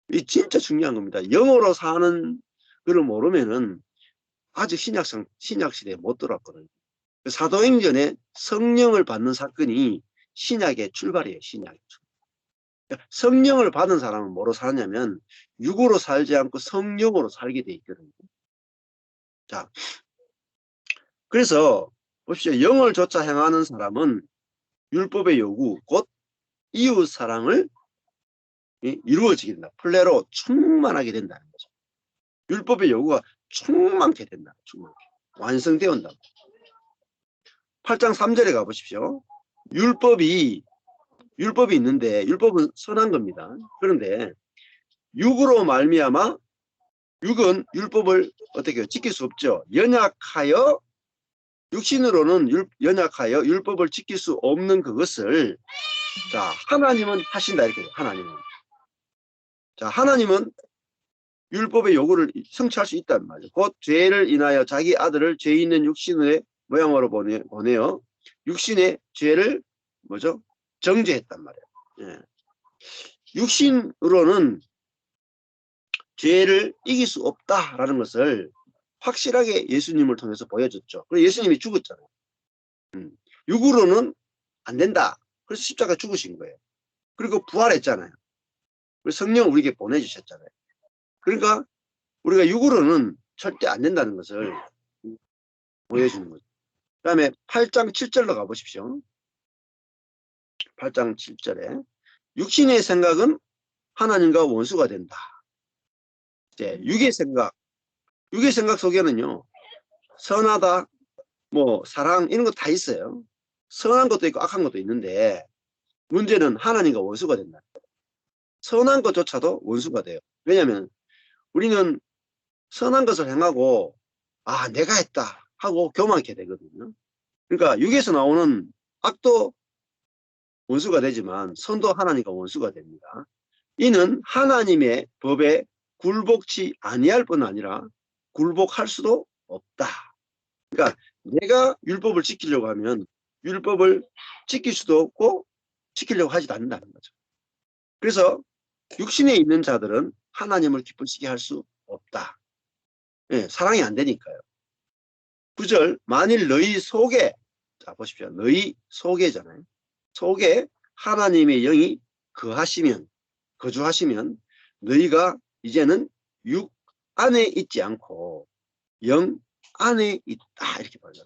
Speaker 1: 이 진짜 중요한 겁니다. 영으로 사는 걸 모르면은 아직 신약 시대에 못 들어왔거든요. 사도행전에 성령을 받는 사건이 신약의 출발이에요. 신약의 출발. 성령을 받은 사람은 뭐로 사냐면 육으로 살지 않고 성령으로 살게 돼 있거든요. 자, 그래서 보십시오. 영을 좇아 행하는 사람은 율법의 요구, 곧 이웃 사랑을 이루어지게 된다. 플레로 충만하게 된다는 거죠. 율법의 요구가 충만케 된다. 충만케. 완성되어 온다. 8장 3절에 가보십시오. 율법이 있는데 율법은 선한 겁니다. 그런데 육으로 말미암아 육은 율법을 어떻게 해요? 지킬 수 없죠. 연약하여 육신으로는 연약하여 율법을 지킬 수 없는 그것을 자 하나님은 하신다 이렇게 해요. 하나님은. 자 하나님은 율법의 요구를 성취할 수 있단 말이에요. 곧 죄를 인하여 자기 아들을 죄 있는 육신의 모양으로 보내어 육신의 죄를 뭐죠? 정죄했단 말이에요. 예. 육신으로는 죄를 이길 수 없다라는 것을 확실하게 예수님을 통해서 보여줬죠. 그래서 예수님이 죽었잖아요. 육으로는 안 된다. 그래서 십자가 죽으신 거예요. 그리고 부활했잖아요. 그래서 성령을 우리에게 보내주셨잖아요. 그러니까 우리가 육으로는 절대 안 된다는 것을 보여주는 거죠. 그 다음에 8장 7절로 가보십시오. 8장 7절에 육신의 생각은 하나님과 원수가 된다. 이제 육의 생각 속에는요. 선하다, 뭐 사랑 이런 거 다 있어요. 선한 것도 있고 악한 것도 있는데 문제는 하나님과 원수가 된다. 선한 것조차도 원수가 돼요. 왜냐하면 우리는 선한 것을 행하고 아 내가 했다 하고 교만하게 되거든요. 그러니까 육에서 나오는 악도 원수가 되지만 선도 하나님과 원수가 됩니다. 이는 하나님의 법에 굴복치 아니할 뿐 아니라 굴복할 수도 없다. 그러니까 내가 율법을 지키려고 하면 율법을 지킬 수도 없고 지키려고 하지도 않는다는 거죠. 그래서 육신에 있는 자들은 하나님을 기쁘시게 할 수 없다. 예, 사랑이 안 되니까요. 9절 만일 너희 속에 자 보십시오. 너희 속에잖아요. 속에 하나님의 영이 거주하시면 너희가 이제는 육 안에 있지 않고 영 안에 있다 이렇게 말해요.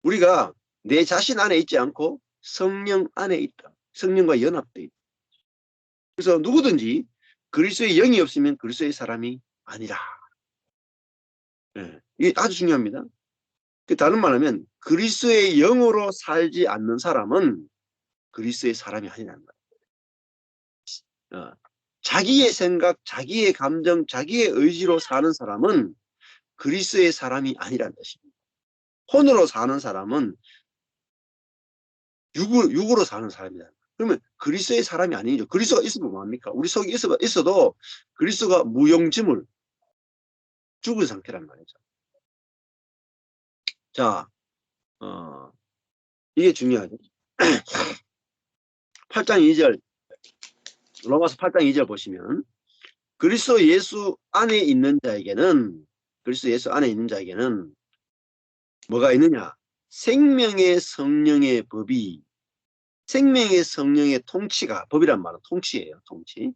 Speaker 1: 우리가 내 자신 안에 있지 않고 성령 안에 있다. 성령과 연합되어 있다. 그래서 누구든지 그리스도의 영이 없으면 그리스도의 사람이 아니라. 네, 이게 아주 중요합니다. 다른 말하면 그리스도의 영으로 살지 않는 사람은 그리스도의 사람이 아니라는 거예요. 자기의 생각, 자기의 감정, 자기의 의지로 사는 사람은 그리스도의 사람이 아니라는 것입니다. 혼으로 사는 사람은 육으로 사는 사람이다. 그러면 그리스도의 사람이 아니죠. 그리스도가 있으면 뭐합니까? 우리 속에 있어도 그리스도가 무용지물 죽은 상태란 말이죠. 자, 이게 중요하죠. 8장 2절, 로마서 8장 2절 보시면 그리스도 예수 안에 있는 자에게는 뭐가 있느냐? 생명의 성령의 법이 생명의 성령의 통치가, 법이란 말은 통치예요. 통치.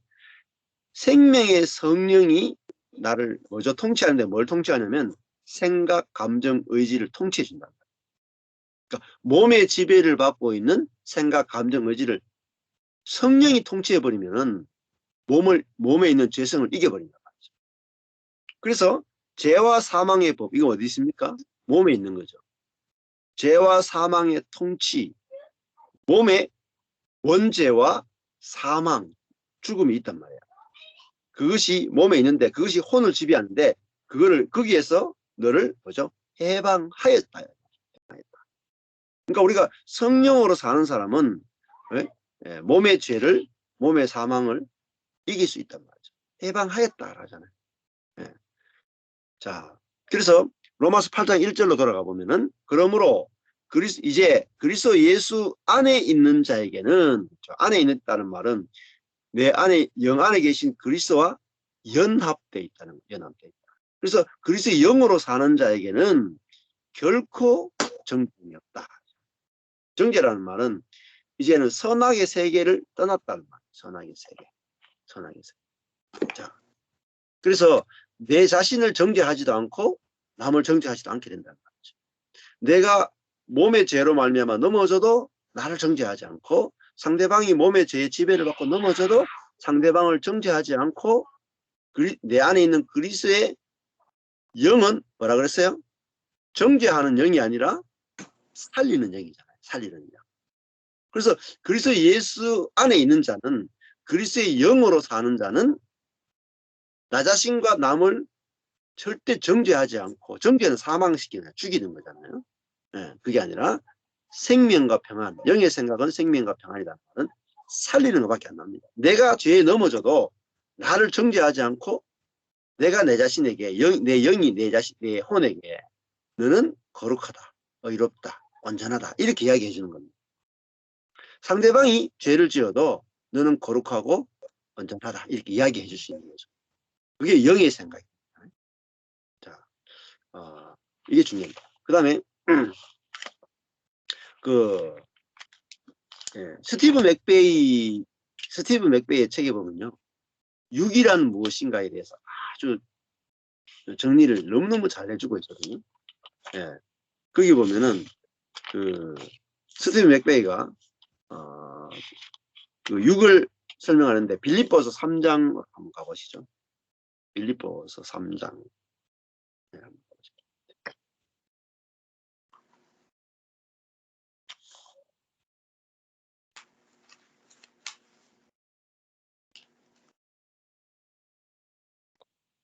Speaker 1: 생명의 성령이 나를 뭐죠? 통치하는데 뭘 통치하냐면 생각, 감정, 의지를 통치해 준다. 그러니까 몸의 지배를 받고 있는 생각, 감정, 의지를 성령이 통치해 버리면은 몸에 있는 죄성을 이겨버린다 말이죠. 그래서 죄와 사망의 법, 이거 어디 있습니까? 몸에 있는 거죠. 죄와 사망의 통치, 몸에 원죄와 사망, 죽음이 있단 말이야. 그것이 몸에 있는데 그것이 혼을 지배하는데 그거를 거기에서 너를 뭐죠? 해방하였다. 그러니까 우리가 성령으로 사는 사람은 몸의 죄를, 몸의 사망을 이길 수 있단 말이죠. 해방하였다 하잖아요. 자, 그래서 로마서 8장 1절로 돌아가 보면은 그러므로 이제 그리스도 예수 안에 있는 자에게는, 안에 있다는 말은 내 안에, 영 안에 계신 그리스도와 연합돼 있다는 거예요. 연합돼 있다. 그래서 그리스도의 영으로 사는 자에게는 결코 정죄이 없다. 정죄라는 말은 이제는 선악의 세계를 떠났다는 말이에요. 선악의 세계. 선악의 세계. 자, 그래서 내 자신을 정죄하지도 않고 남을 정죄하지도 않게 된다는 말이죠. 내가 몸의 죄로 말미암아 넘어져도 나를 정죄하지 않고, 상대방이 몸의 죄의 지배를 받고 넘어져도 상대방을 정죄하지 않고, 내 안에 있는 그리스도의 영은 뭐라 그랬어요? 정죄하는 영이 아니라 살리는 영이잖아요. 살리는 영. 그래서 그리스도 예수 안에 있는 자는, 그리스도의 영으로 사는 자는 나 자신과 남을 절대 정죄하지 않고, 정죄는 사망시키는, 죽이는 거잖아요. 그게 아니라 생명과 평안, 영의 생각은 생명과 평안이라는 말은 살리는 것밖에 안 납니다. 내가 죄에 넘어져도 나를 정죄하지 않고 내가 내 자신에게, 내 영이 내 혼에게 너는 거룩하다, 의롭다, 온전하다 이렇게 이야기해 주는 겁니다. 상대방이 죄를 지어도 너는 거룩하고 온전하다 이렇게 이야기해 줄 수 있는 거죠. 그게 영의 생각입니다. 자, 이게 중요합니다. 그 다음에 스티브 맥베이의 책에 보면요, 육이란 무엇인가에 대해서 아주 정리를 너무너무 잘 해주고 있거든요. 거기 보면은 스티브 맥베이가 육을 설명하는데 빌립보서 3장 한번 가보시죠. 빌립보서 3장.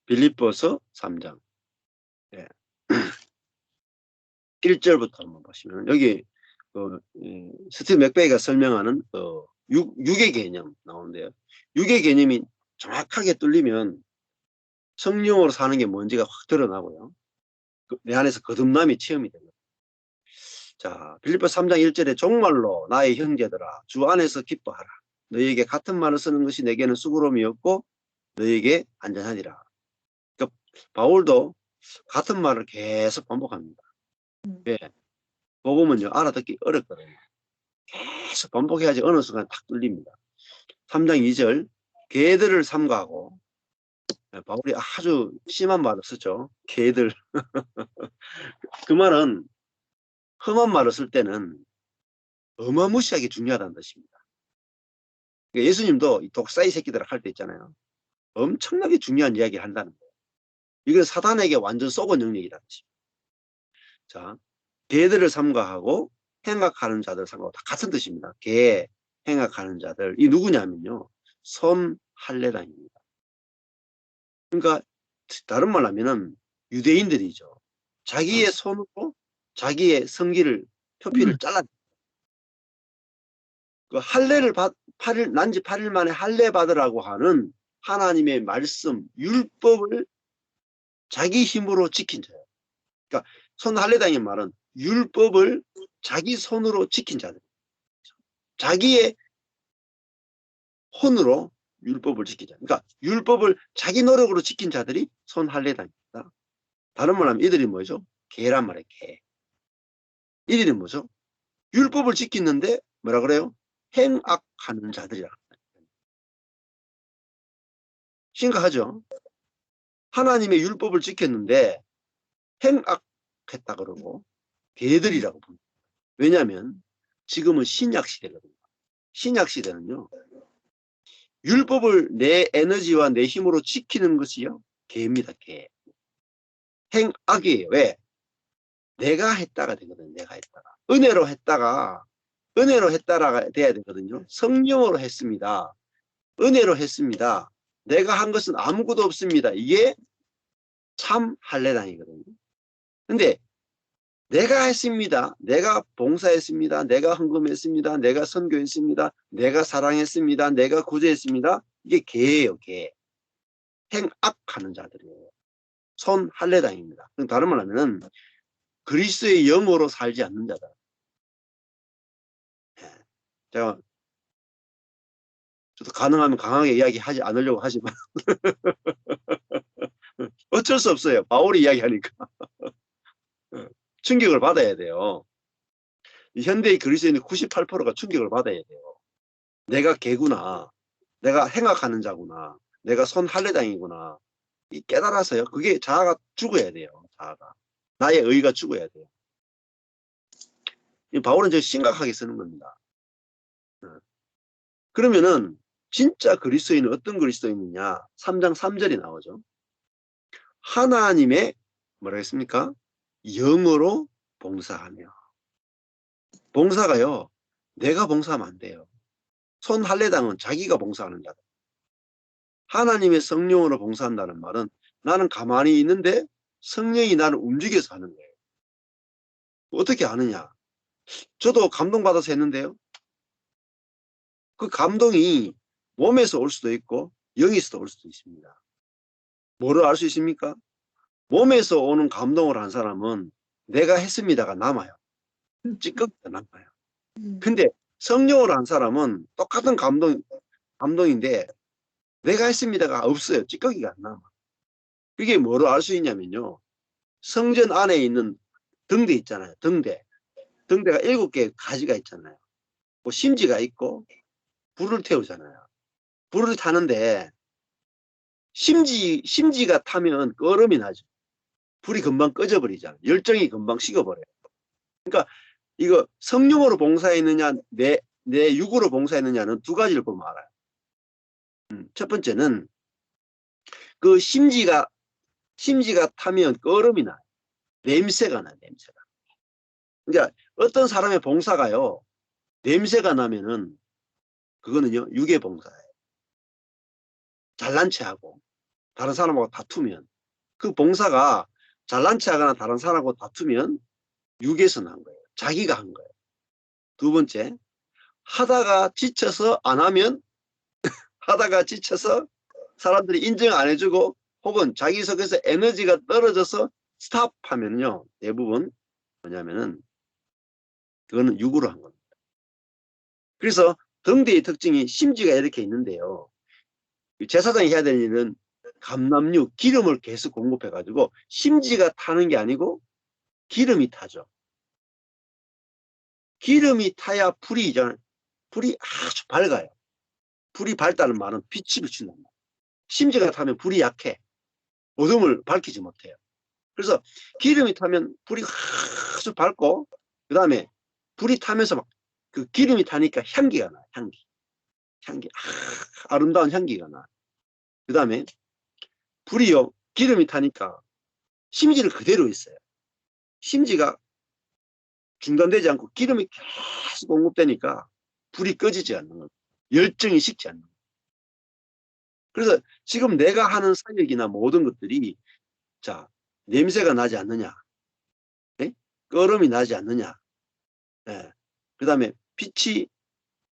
Speaker 1: 빌립보서 3장. 1절부터 한번 보시면 여기 스티브 맥베이가 설명하는 육의 개념 나오는데요. 육의 개념이 정확하게 뚫리면 성령으로 사는 게 뭔지가 확 드러나고요. 내 안에서 거듭남이 체험이 됩니다. 자, 빌립보서 3장 1절에 정말로 나의 형제들아 주 안에서 기뻐하라. 너희에게 같은 말을 쓰는 것이 내게는 수고로움이 없고 너희에게 안전하니라. 그러니까 바울도 같은 말을 계속 반복합니다. 예. 복음은요, 알아듣기 어렵거든요. 계속 반복해야지 어느 순간 탁 뚫립니다. 3장 2절, 개들을 삼가하고, 바울이 아주 심한 말을 쓰죠. 개들. 그 말은 험한 말을 쓸 때는 어마무시하게 중요하다는 뜻입니다. 그러니까 예수님도 이 독사이 새끼들 할 때 있잖아요. 엄청나게 중요한 이야기를 한다는 거예요. 이건 사단에게 완전 쏘고 영역이라는 뜻입니다. 자, 개들을 삼가하고 행악하는 자들 삼가하고 다 같은 뜻입니다. 개, 행악하는 자들. 이 누구냐면요, 손할례당입니다. 그러니까 다른 말로 하면은 유대인들이죠. 자기의 손으로 자기의 성기를, 표피를 잘라. 그 할례를 난지 8일 만에 할례 받으라고 하는 하나님의 말씀, 율법을 자기 힘으로 지킨 자예요. 그러니까 손할례당의 말은 율법을 자기 손으로 지킨 자들. 자기의 혼으로 율법을 지키자. 그러니까 율법을 자기 노력으로 지킨 자들이 손할례당입니다. 다른 말로 하면 이들이 뭐죠? 개란 말이에요. 개. 이들이 뭐죠? 율법을 지키는데 뭐라 그래요? 행악하는 자들이라. 심각하죠? 하나님의 율법을 지켰는데 행악했다 그러고 개들이라고 봅니다. 왜냐하면 지금은 신약 시대거든요. 신약 시대는요. 율법을 내 에너지와 내 힘으로 지키는 것이요. 개입니다. 개. 행악이에요. 왜? 내가 했다가 되거든요. 내가 했다가. 은혜로 했다가 돼야 되거든요. 성령으로 했습니다. 은혜로 했습니다. 내가 한 것은 아무것도 없습니다. 이게 참 할례당이거든요. 근데 내가 했습니다. 내가 봉사했습니다. 내가 헌금했습니다. 내가 선교했습니다. 내가 사랑했습니다. 내가 구제했습니다. 이게 개예요. 개. 행악하는 자들이에요. 손 할례당입니다. 다른 말 하면 그리스도의 영으로 살지 않는 자다. 제가 저도 가능하면 강하게 이야기하지 않으려고 하지만 어쩔 수 없어요. 바울이 이야기하니까 충격을 받아야 돼요. 현대의 그리스도인의 98%가 충격을 받아야 돼요. 내가 개구나. 내가 행악하는 자구나. 내가 손 할례당이구나. 이 깨달아서요. 그게 자아가 죽어야 돼요. 자아가. 나의 의가 죽어야 돼요. 이 바울은 저 심각하게 쓰는 겁니다. 그러면은 진짜 그리스도인은 어떤 그리스도인이냐? 3장 3절이 나오죠. 하나님의 뭐라 했습니까? 영으로 봉사하며. 봉사가요. 내가 봉사하면 안 돼요. 손 할례당은 자기가 봉사하는 자다. 하나님의 성령으로 봉사한다는 말은 나는 가만히 있는데 성령이 나를 움직여서 하는 거예요. 어떻게 하느냐? 저도 감동받아서 했는데요. 그 감동이 몸에서 올 수도 있고 영에서도 올 수도 있습니다. 뭐를 알 수 있습니까? 몸에서 오는 감동을 한 사람은 내가 했습니다가 남아요. 찌꺼기가 남아요. 근데 성령으로 한 사람은 똑같은 감동인데 내가 했습니다가 없어요. 찌꺼기가 안 남아. 그게 뭐로 알 수 있냐면요. 성전 안에 있는 등대 있잖아요. 등대가 7개의 가지가 있잖아요. 뭐 심지가 있고 불을 태우잖아요. 불을 타는데 심지가 타면 끄름이 나죠. 불이 금방 꺼져버리잖아요. 열정이 금방 식어버려요. 그러니까 이거 성령으로 봉사했느냐 내 육으로 봉사했느냐는 두 가지를 보면 알아요. 첫 번째는 그 심지가 타면 끄름이 나요. 냄새가 나요. 냄새가. 그러니까 어떤 사람의 봉사가요. 냄새가 나면은 그거는요. 육의 봉사예요. 잘난 체하고 다른 사람하고 다투면 그 봉사가 잘난 체하거나 다른 사람하고 다투면 육에서 난 거예요. 자기가 한 거예요. 두 번째, 하다가 지쳐서 안 하면 하다가 지쳐서 사람들이 인정 안 해주고 혹은 자기 속에서 에너지가 떨어져서 스탑하면요. 대부분 뭐냐면은 그거는 육으로 한 겁니다. 그래서 등대의 특징이 심지가 이렇게 있는데요. 제사장이 해야 되는 일은 감람류, 기름을 계속 공급해가지고 심지가 타는 게 아니고 기름이 타죠. 기름이 타야 불이 아주 밝아요. 불이 밝다는 말은 빛이 비춘단 말이에요. 심지가 타면 불이 약해. 어둠을 밝히지 못해요. 그래서 기름이 타면 불이 아주 밝고 그 다음에 불이 타면서 막 그 기름이 타니까 향기가 나요. 향기. 아름다운 향기가 나요. 그 다음에 불이요. 기름이 타니까 심지는 그대로 있어요. 심지가 중단되지 않고 기름이 계속 공급되니까 불이 꺼지지 않는 거예요. 열정이 식지 않는 거예요. 그래서 지금 내가 하는 사역이나 모든 것들이 자 냄새가 나지 않느냐, 네? 끄름이 나지 않느냐, 네. 그 다음에 빛이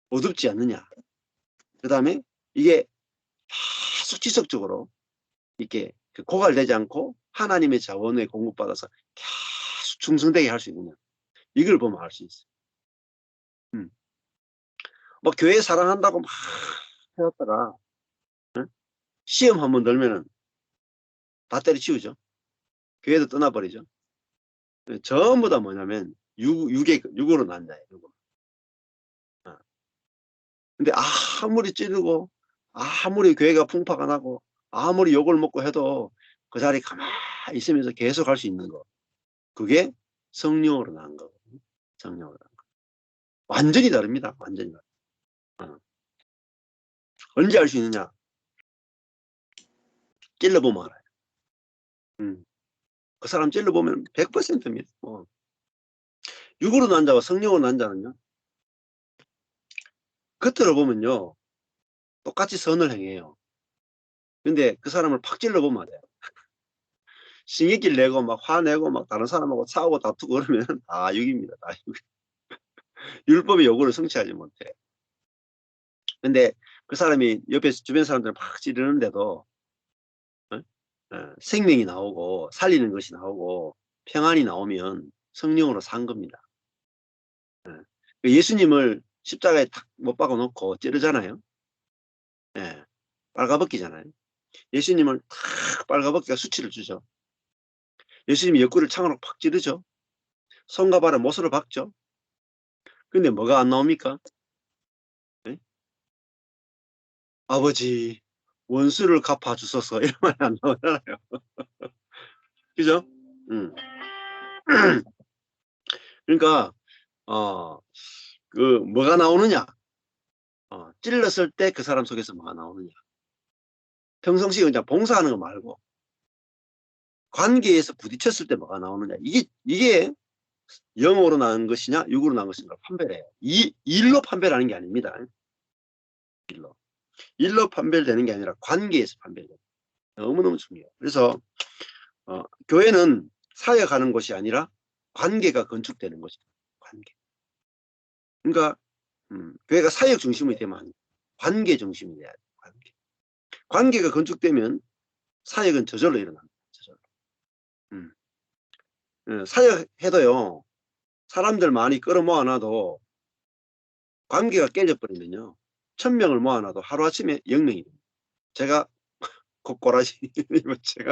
Speaker 1: 어둡지 않느냐, 그 다음에 이게 계속 지속적으로 이렇게 고갈되지 않고 하나님의 자원에 공급받아서 계속 충성되게 할 수 있느냐, 이걸 보면 알 수 있어요. 뭐 교회 사랑한다고 막 해왔다가 시험 한번 들면은 다 때려치우죠. 교회도 떠나버리죠. 전부 다 뭐냐면 육으로 난 자예요. 근데 아무리 찌르고 아무리 교회가 풍파가 나고 아무리 욕을 먹고 해도 그 자리에 가만히 있으면서 계속 할 수 있는 거. 그게 성령으로 난 거거든요. 성령으로 난 거. 완전히 다릅니다. 완전히 다릅니다. 언제 알 수 있느냐? 찔러보면 알아요. 그 사람 찔러보면 100%입니다. 육으로 난 자와 성령으로 난 자는요. 겉으로 보면요. 똑같이 선을 행해요. 근데 그 사람을 팍 찔러보면 안 돼요. 신경질 내고 막 화내고 막 다른 사람하고 싸우고 다투고 그러면 다 육입니다. 다 육. 율법의 요구를 성취하지 못해. 근데 그 사람이 옆에 주변 사람들 막 찌르는데도 생명이 나오고 살리는 것이 나오고 평안이 나오면 성령으로 산 겁니다. 예수님을 십자가에 탁 못 박아 놓고 찌르잖아요. 빨가벗기잖아요. 예수님을 탁 빨가벗기가 수치를 주죠. 예수님이 옆구리를 창으로 팍 찌르죠. 손과 발에 못으로 박죠. 근데 뭐가 안 나옵니까? 아버지 원수를 갚아주소서 이런 말이 안 나오잖아요. 그죠? 그러니까 뭐가 나오느냐? 찔렀을 때 그 사람 속에서 뭐가 나오느냐? 평상시에 그냥 봉사하는 거 말고 관계에서 부딪혔을 때 뭐가 나오느냐? 이게 영으로 나는 것이냐, 육으로 나는 것인가 판별해요. 일로 판별하는 게 아닙니다. 일로 판별되는 게 아니라 관계에서 판별돼요. 너무너무 중요해요. 그래서 교회는 사역하는 것이 아니라 관계가 건축되는 것이다. 관계. 그러니까 교회가 사역 중심이 되면 관계 중심이 돼야 돼요. 관계가 건축되면 사역은 저절로 일어납니다. 저절로. 사역해도요. 사람들 많이 끌어모아 놔도 관계가 깨져버리면요. 1000명을 모아놔도 하루아침에 0명이 됩니다. 제가 꼬라지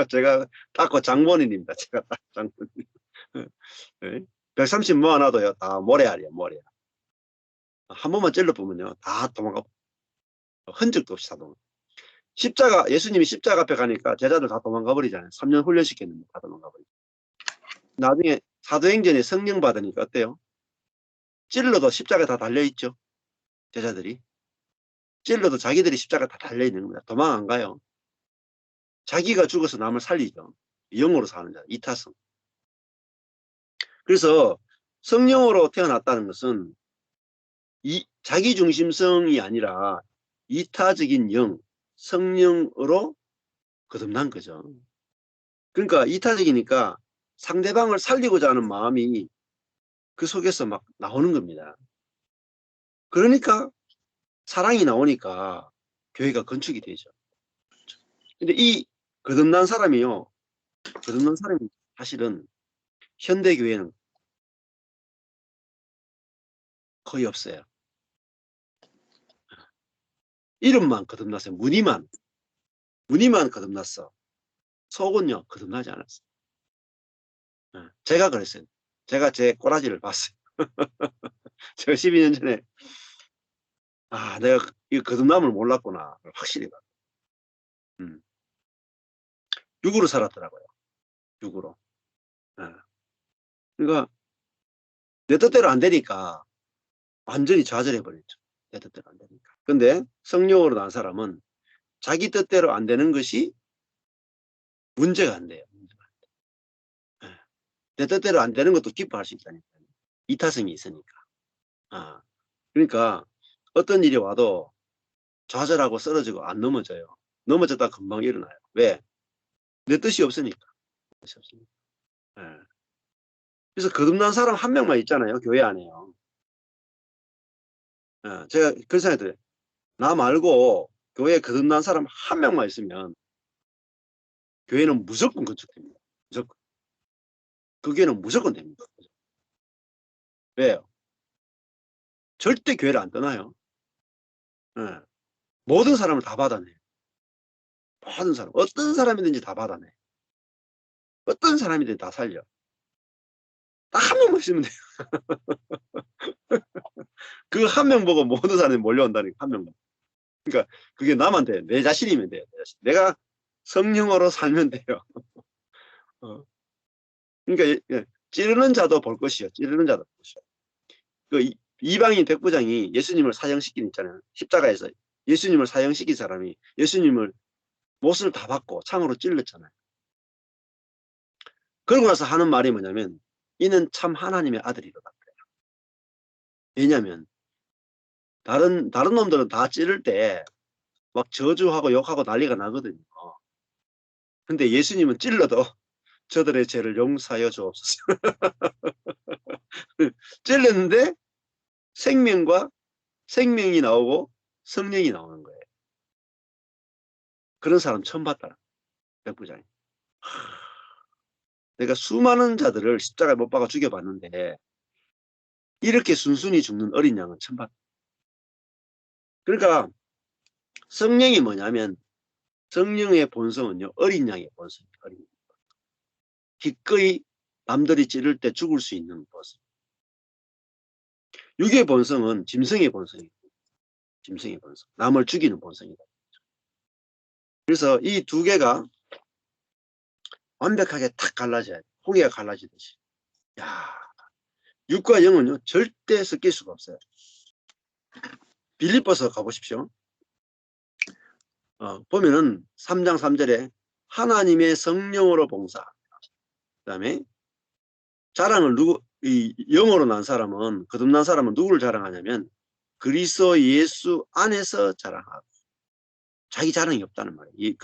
Speaker 1: 제가 닦고 장본인입니다. 제가 딱 장본인. 130 모아놔도요. 다 모래알이에요. 모래알. 한 번만 찔러보면요. 다 도망가. 흔적도 없이 다 도망가. 예수님이 십자가 앞에 가니까 제자들 다 도망가 버리잖아요. 3년 훈련시켰는데 다 도망가 버리죠. 나중에 사도행전에 성령 받으니까 어때요? 찔러도 십자가 다 달려있죠. 제자들이. 찔러도 자기들이 십자가 다 달려있는 겁니다. 도망 안 가요. 자기가 죽어서 남을 살리죠. 영으로 사는 자, 이타성. 그래서 성령으로 태어났다는 것은 자기 중심성이 아니라 이타적인 영, 성령으로 거듭난 거죠. 그러니까 이타적이니까 상대방을 살리고자 하는 마음이 그 속에서 막 나오는 겁니다. 그러니까 사랑이 나오니까 교회가 건축이 되죠. 근데 이 거듭난 사람이요. 거듭난 사람이 사실은 현대교회는 거의 없어요. 이름만 거듭났어요. 무늬만 거듭났어. 속은요 거듭나지 않았어요. 제가 그랬어요. 제가 제 꼬라지를 봤어요. 제가 12년 전에 내가 이 거듭남을 몰랐구나 확실히 봤어요. 육으로 살았더라고요. 육으로. 그러니까 내 뜻대로 안 되니까 완전히 좌절해버렸죠. 내 뜻대로 안 되니까. 근데 성령으로 난 사람은 자기 뜻대로 안 되는 것이 문제가 안 돼요. 내 뜻대로 안 되는 것도 기뻐할 수 있다니까요. 이타성이 있으니까. 그러니까 어떤 일이 와도 좌절하고 쓰러지고 안 넘어져요. 넘어졌다 금방 일어나요. 왜? 내 뜻이 없으니까. 그래서 거듭난 사람 한 명만 있잖아요. 교회 안에요. 제가 그런 생각이 들어요. 나 말고 교회에 거듭난 사람 한 명만 있으면 교회는 무조건 건축됩니다. 무조건. 그 교회는 무조건 됩니다. 왜요? 절대 교회를 안 떠나요. 모든 사람을 다 받아내요. 모든 사람. 어떤 사람이든지 다 받아내. 어떤 사람이든지 다 살려. 딱 한 명만 있으면 돼요. 그 한 명 보고 모든 사람이 몰려온다니까, 한 명만. 그러니까 그게 남한테 내 자신이면 돼요. 내 자신. 내가 성령으로 살면 돼요. 그러니까 찌르는 자도 볼 것이요. 찌르는 자도 볼 것이요. 그 이방인 백부장이 예수님을 사형시킨 있잖아요. 십자가에서 예수님을 사형시킨 사람이 예수님을 못을 다 받고 창으로 찔렀잖아요. 그러고 나서 하는 말이 뭐냐면 이는 참 하나님의 아들이로다. 왜냐하면 다른 놈들은 다 찌를 때 막 저주하고 욕하고 난리가 나거든요. 근데 예수님은 찔러도 저들의 죄를 용서하여 주옵소서. 찔렀는데 생명이 나오고 성령이 나오는 거예요. 그런 사람 처음 봤다. 백부장이. 내가 수많은 자들을 십자가에 못 박아 죽여봤는데 이렇게 순순히 죽는 어린 양은 처음 봤다. 그러니까 성령이 뭐냐면 성령의 본성은요. 어린 양의 본성이에요. 어린 양. 기꺼이 남들이 찌를 때 죽을 수 있는 본성. 육의 본성은 짐승의 본성이에요. 짐승의 본성. 남을 죽이는 본성이다. 그래서 이 두 개가 완벽하게 탁 갈라져야 돼. 홍해가 갈라지듯이. 야, 육과 영은요 절대 섞일 수가 없어요. 빌립보서 가보십시오. 보면은 3장 3절에 하나님의 성령으로 봉사. 그 다음에 자랑을 영어로 난 사람은 거듭난 사람은 누구를 자랑하냐면 그리스도 예수 안에서 자랑하고 자기 자랑이 없다는 말이에요.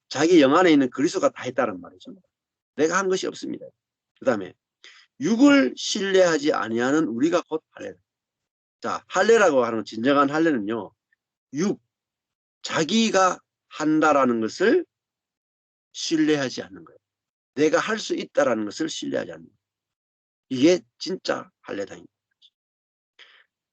Speaker 1: 자기 영 안에 있는 그리스도가 다 했다는 말이죠. 내가 한 것이 없습니다. 그 다음에 육을 신뢰하지 아니하는 우리가 곧 할례. 자, 할례라고 하는 진정한 할례는요. 자기가 한다라는 것을 신뢰하지 않는 거예요. 내가 할 수 있다라는 것을 신뢰하지 않는 거예요. 이게 진짜 할례다입니다.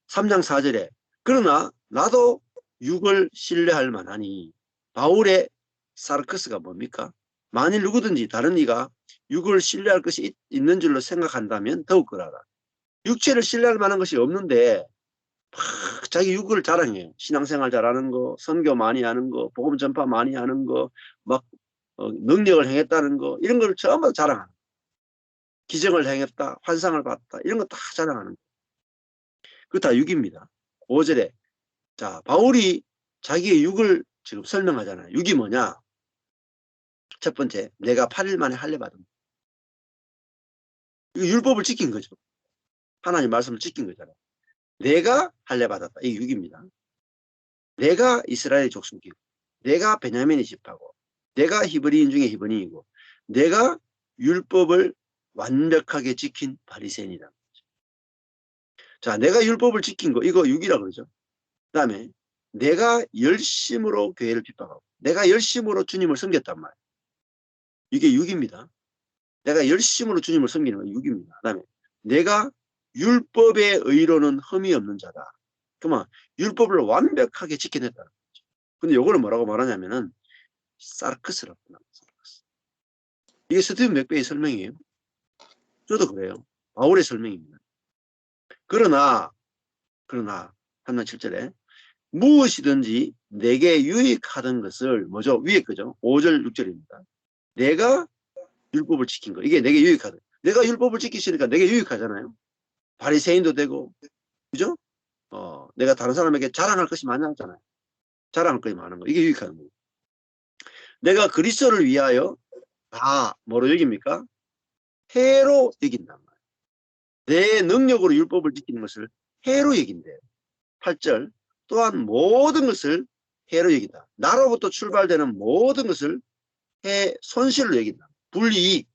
Speaker 1: 3장 4절에 그러나 나도 육을 신뢰할 만하니 바울의 사르크스가 뭡니까? 만일 누구든지 다른 이가 육을 신뢰할 것이 있는 줄로 생각한다면 더욱 그러하라. 육체를 신뢰할 만한 것이 없는데 막 자기 육을 자랑해요. 신앙생활 잘하는 거, 선교 많이 하는 거, 복음 전파 많이 하는 거, 막 능력을 행했다는 거 이런 걸 전부 다 자랑하는 거예요. 기적을 행했다, 환상을 봤다 이런 거 다 자랑하는 거예요. 그거 다 육입니다. 5절에 자 바울이 자기의 육을 지금 설명하잖아요. 육이 뭐냐? 첫 번째, 내가 8일 만에 할례 받은 거. 이거 율법을 지킨 거죠. 하나님 말씀을 지킨 거잖아요. 내가 할례 받았다. 이게 육입니다. 내가 이스라엘 족속이고, 내가 베냐민의 집하고, 내가 히브리인 중에 히브리인이고, 내가 율법을 완벽하게 지킨 바리새인이다. 자, 내가 율법을 지킨 거, 이거 육이라 그러죠. 그 다음에 내가 열심으로 교회를 핍박하고, 내가 열심으로 주님을 섬겼단 말이에요. 이게 육입니다. 내가 열심으로 주님을 섬기는 건 육입니다. 그 다음에 내가 율법의 의로는 흠이 없는 자다. 그러면 율법을 완벽하게 지켜냈다는 거죠. 근데 요거는 뭐라고 말하냐면은 사르크스라고 합니다. 사르크스. 이게 스티븐 맥베이의 설명이에요. 저도 그래요. 바울의 설명입니다. 그러나 3장 7절에 무엇이든지 내게 유익하던 것을 뭐죠? 위에 거죠. 5절 6절입니다. 내가 율법을 지킨 거. 이게 내게 유익하다. 내가 율법을 지키시니까 내게 유익하잖아요. 바리새인도 되고, 그죠? 내가 다른 사람에게 자랑할 것이 많잖아요. 자랑할 것이 많은 거. 이게 유익하는 거예요. 내가 그리스도를 위하여 다 뭐로 여깁니까? 해로 여긴단 말이에요. 내 능력으로 율법을 지키는 것을 해로 여긴대요. 8절 또한 모든 것을 해로 여긴다. 나로부터 출발되는 모든 것을 손실로 여긴다. 불이익,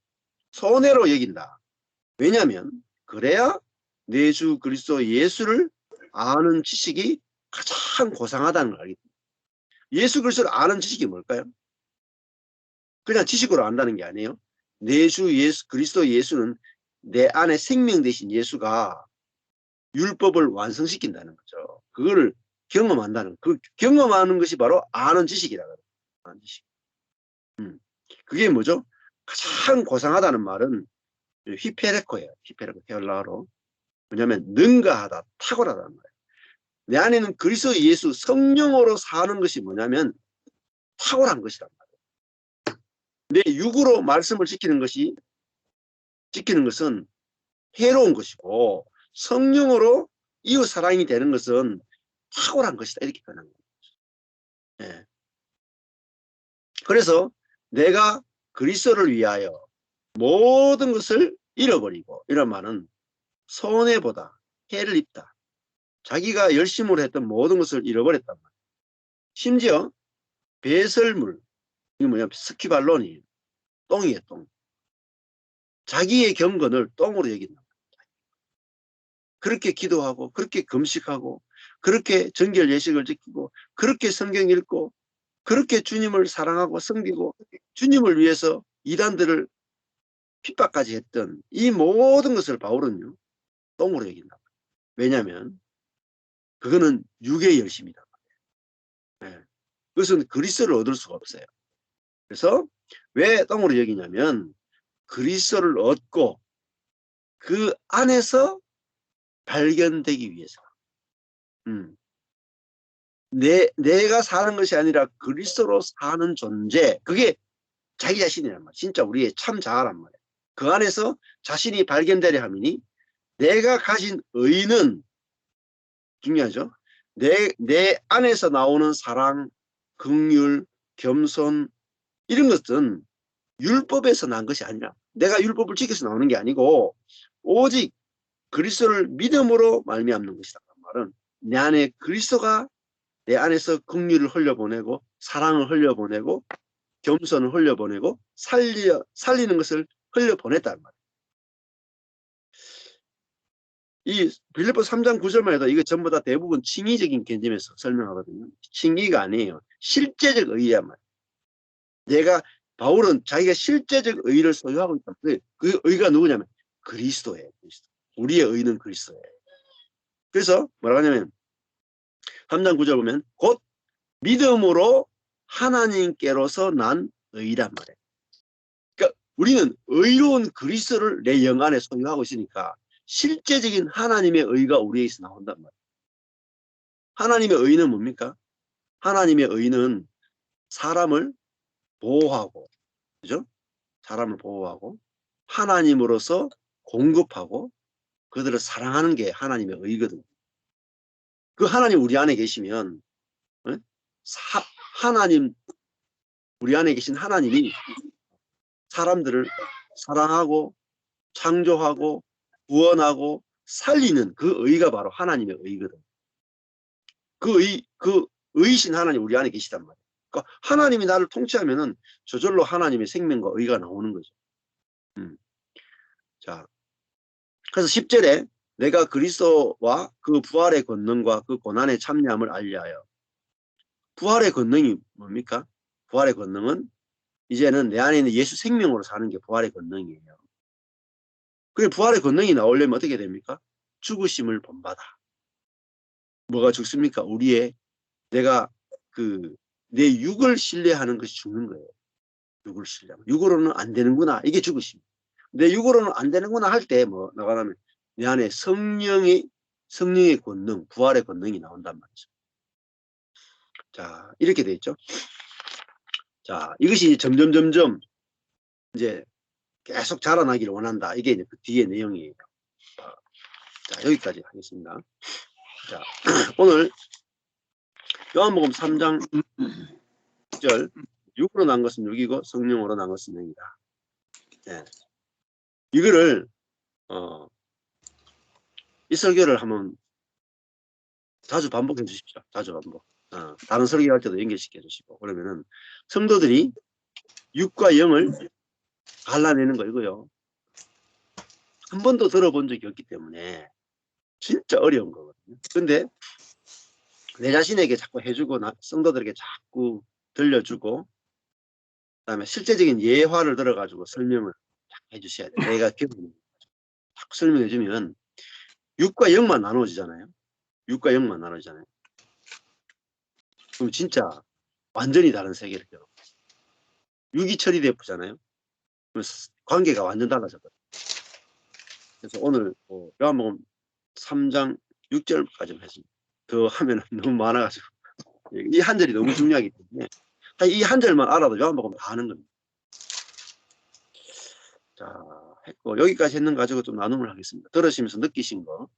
Speaker 1: 손해로 여긴다. 왜냐하면 그래야 내 주 그리스도 예수를 아는 지식이 가장 고상하다는 걸 알게 됩니다. 예수 그리스도를 아는 지식이 뭘까요? 그냥 지식으로 안다는 게 아니에요. 내 주 그리스도 예수는 내 안에 생명 되신 예수가 율법을 완성시킨다는 거죠. 그거를 경험한다는 그 경험하는 것이 바로 아는 지식이라고 해요. 아는 지식. 그게 뭐죠? 가장 고상하다는 말은 히페레코예요. 히페레코 헬라어로. 뭐냐면 능가하다, 탁월하다는 거예요. 내 안에는 그리스도 예수 성령으로 사는 것이 뭐냐면 탁월한 것이란 말이에요. 내 육으로 말씀을 지키는 것은 해로운 것이고 성령으로 이웃 사랑이 되는 것은 탁월한 것이다. 이렇게 표현한 거예요. 예. 그래서 내가 그리스도를 위하여 모든 것을 잃어버리고, 이런 말은 손해보다 해를 입다. 자기가 열심으로 했던 모든 것을 잃어버렸단 말이에요. 심지어 배설물, 이게 뭐냐, 스키발론이에요. 똥이에요, 똥. 자기의 경건을 똥으로 여긴다. 그렇게 기도하고, 그렇게 금식하고, 그렇게 정결 예식을 지키고, 그렇게 성경 읽고, 그렇게 주님을 사랑하고 섬기고, 주님을 위해서 이단들을 핍박까지 했던 이 모든 것을 바울은요, 똥으로 여긴다. 왜냐하면 그거는 육의 열심이다. 네. 그것은 그리스도를 얻을 수가 없어요. 그래서 왜 똥으로 여기냐면 그리스도를 얻고 그 안에서 발견되기 위해서. 내가 사는 것이 아니라 그리스도로 사는 존재, 그게 자기 자신이란 말이야. 진짜 우리의 참 자아란 말이야. 그 안에서 자신이 발견되려 함이니 내가 가진 의는, 중요하죠. 내 안에서 나오는 사랑, 긍휼, 겸손, 이런 것은 율법에서 난 것이 아니라, 내가 율법을 지켜서 나오는 게 아니고 오직 그리스도를 믿음으로 말미암는 것이다. 그 말은 내 안에 그리스도가 내 안에서 긍휼을 흘려보내고 사랑을 흘려보내고 겸손을 흘려보내고 살리는 것을 흘려보냈단 말이에요. 이 빌립보서 3장 9절만 해도 이거 전부 다 대부분 칭의적인 개념에서 설명하거든요. 칭의가 아니에요. 실제적 의의란 말이에요. 바울은 자기가 실제적 의의를 소유하고 있다. 그 의의가 누구냐면 그리스도예요. 그리스도. 우리의 의의는 그리스도예요. 그래서 뭐라고 하냐면 3장 9절 보면 곧 믿음으로 하나님께로서 난 의의란 말이에요. 그러니까 우리는 의로운 그리스도를 내 영 안에 소유하고 있으니까 실제적인 하나님의 의의가 우리에게서 나온단 말이에요. 하나님의 의의는 뭡니까? 하나님의 의의는 사람을 보호하고, 그죠? 사람을 보호하고 하나님으로서 공급하고 그들을 사랑하는 게 하나님의 의의거든요. 그 하나님 우리 안에 계시면, 하나님, 우리 안에 계신 하나님이 사람들을 사랑하고 창조하고 구원하고 살리는 그 의의가 바로 하나님의 의의거든요. 그 의이신 하나님 우리 안에 계시단 말이에요. 그러니까 하나님이 나를 통치하면은 저절로 하나님의 생명과 의의가 나오는 거죠. 자, 그래서 10절에 내가 그리스도와 그 부활의 권능과 그 고난의 참여함을 알리하여. 부활의 권능이 뭡니까? 부활의 권능은 이제는 내 안에 있는 예수 생명으로 사는 게 부활의 권능이에요. 그 부활의 권능이 나오려면 어떻게 됩니까? 죽으심을 본받아. 뭐가 죽습니까? 내가 내 육을 신뢰하는 것이 죽는 거예요. 육을 신뢰하면. 육으로는 안 되는구나. 이게 죽으심. 내 육으로는 안 되는구나 할 때 나가면 내 안에 성령의 권능, 부활의 권능이 나온단 말이죠. 자, 이렇게 돼 있죠. 자, 이것이 점점 이제 계속 자라나기를 원한다. 이게 이제 그 뒤의 내용이에요. 자, 여기까지 하겠습니다. 자, 오늘 요한복음 3장 6절, 육으로 난 것은 육이고 성령으로 난 것은 영이다. 네. 이거를 이 설교를 한번 자주 반복해 주십시오. 자주 반복. 다른 설교할 때도 연결시켜 주시고. 그러면은 성도들이 육과 영을 갈라내는 거이고요. 한 번도 들어본 적이 없기 때문에 진짜 어려운 거거든요. 근데 내 자신에게 자꾸 해주고 성도들에게 자꾸 들려주고 그다음에 실제적인 예화를 들어가지고 설명을 해주셔야 돼요. 내가 자꾸 설명해주면 육과 영만 나눠지잖아요. 육과 영만 나눠지잖아요. 그럼 진짜 완전히 다른 세계를 겪어요. 육이 처리되잖아요. 그럼 관계가 완전 달라졌거든요. 그래서 오늘 요한복음 3장 6절까지만 했습니다. 더 하면 너무 많아가지고 이 한 절이 너무 중요하기 때문에 이 한 절만 알아도 요한복음 다 아는 겁니다. 자, 했고 여기까지 했는 거 가지고 좀 나눔을 하겠습니다. 들으시면서 느끼신 거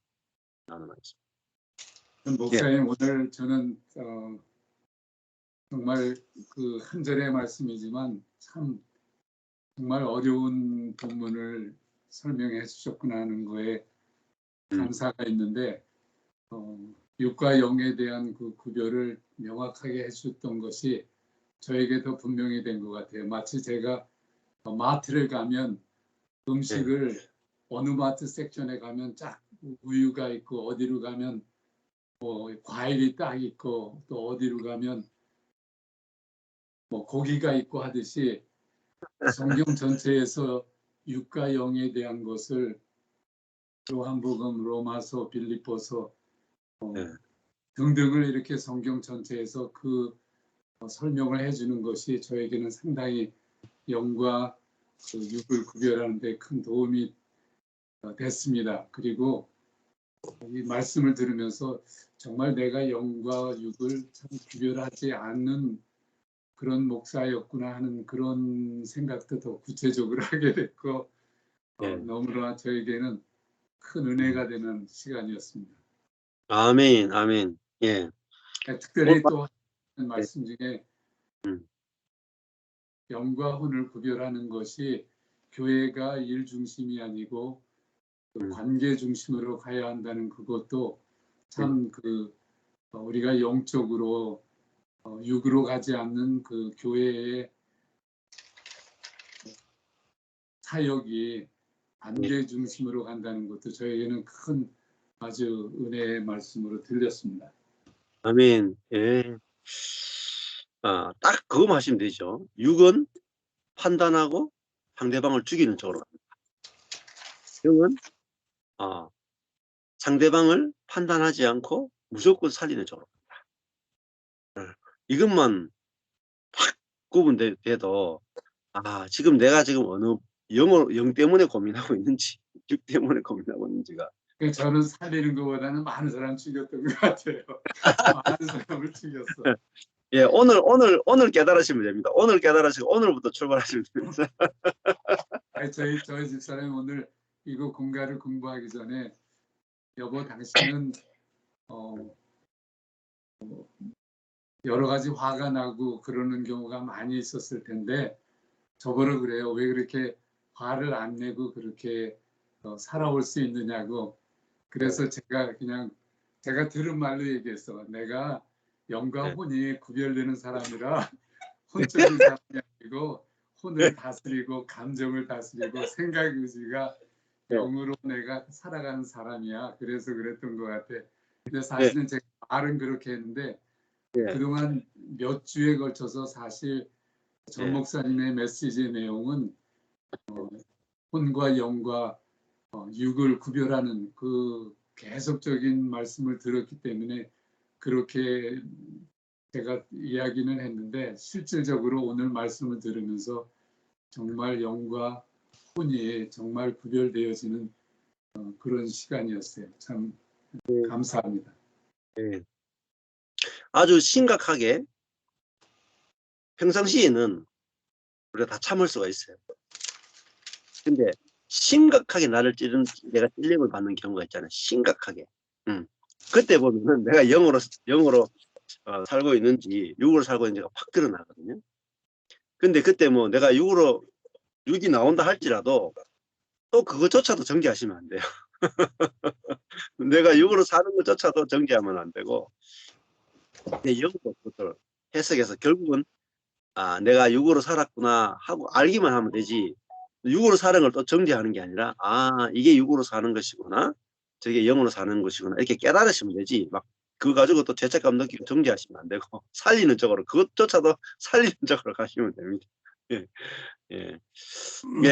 Speaker 1: 나눔하겠습니다.
Speaker 3: 목사님 오늘 저는 정말 그 한 절의 말씀이지만 참 정말 어려운 본문을 설명해 주셨구나 하는 거에 감사가 있는데 육과 영에 대한 그 구별을 명확하게 해주셨던 것이 저에게 더 분명히 된 것 같아요. 마치 제가 마트를 가면 음식을 어느 마트 섹션에 가면 쫙 우유가 있고 어디로 가면 뭐 과일이 딱 있고 또 어디로 가면 뭐 고기가 있고 하듯이 성경 전체에서 육과 영에 대한 것을 요한복음, 로마서, 빌립보서 등등을 이렇게 성경 전체에서 그 설명을 해주는 것이 저에게는 상당히 영과 그 육을 구별하는 데 큰 도움이 됐습니다. 그리고 이 말씀을 들으면서 정말 내가 영과 육을 참 구별하지 않는 그런 목사였구나 하는 그런 생각도 더 구체적으로 하게 됐고 너무나 저에게는 큰 은혜가 되는 시간이었습니다.
Speaker 1: 아멘, 아멘. 예.
Speaker 3: 특별히 또 하는 말씀 중에
Speaker 1: 음.
Speaker 3: 영과 혼을 구별하는 것이 교회가 일 중심이 아니고 관계 중심으로 가야 한다는 그것도 참 그 우리가 영적으로 육으로 가지 않는 그 교회의 사역이 관계 중심으로 간다는 것도 저에게는 큰 아주 은혜의 말씀으로 들렸습니다.
Speaker 1: 아멘. 예. 딱 그거 하시면 되죠. 육은 판단하고 상대방을 죽이는 쪽으로 갑니다. 영은 상대방을 판단하지 않고 무조건 살리는 쪽으로 갑니다. 이것만 딱 구분돼도 지금 내가 지금 어느 영 때문에 고민하고 있는지 육 때문에 고민하고 있는지가
Speaker 3: 저는 살리는 것보다는 많은 사람 죽였던 것 같아요. 많은 사람을 죽였어.
Speaker 1: 예, 오늘 깨달으시면 됩니다. 오늘 깨달으시고 오늘부터 출발하시면 됩니다.
Speaker 3: 저희 집사람이 오늘 이거 공가를 공부하기 전에 여보 당신은 여러 가지 화가 나고 그러는 경우가 많이 있었을 텐데 저보러 그래요. 왜 그렇게 화를 안 내고 그렇게 살아올 수 있느냐고. 그래서 제가 들은 말로 얘기했어. 내가 영과 혼이 구별되는 사람이라 혼적인 사람이 아니고 혼을 다스리고 감정을 다스리고 생각 의지가 영으로 내가 살아가는 사람이야. 그래서 그랬던 것 같아. 근데 사실은 제가 말은 그렇게 했는데 그동안 몇 주에 걸쳐서 사실 전 목사님의 메시지의 내용은 혼과 영과 육을 구별하는 그 계속적인 말씀을 들었기 때문에 그렇게 제가 이야기는 했는데 실질적으로 오늘 말씀을 들으면서 정말 영과 혼이 정말 구별되어지는 그런 시간이었어요. 참 감사합니다.
Speaker 1: 아주 심각하게 평상시에는 우리가 다 참을 수가 있어요. 근데 심각하게 내가 찔림을 받는 경우가 있잖아요. 심각하게. 그때 보면은 내가 영으로 살고 있는지 육으로 살고 있는지가 팍 드러나거든요. 근데 그때 뭐 내가 육이 나온다 할지라도 또 그것조차도 정죄하시면 안 돼요. 내가 육으로 사는 것조차도 정죄하면 안 되고 내 영으로 그것을 해석해서 결국은 내가 육으로 살았구나 하고 알기만 하면 되지 육으로 사는 걸 또 정죄하는 게 아니라 이게 육으로 사는 것이구나 저게 영으로 사는 것이구나 이렇게 깨달으시면 되지 막 그거 가지고 또 죄책감 느끼고 정죄하시면 안 되고 살리는 쪽으로 그것조차도 살리는 쪽으로 가시면 됩니다.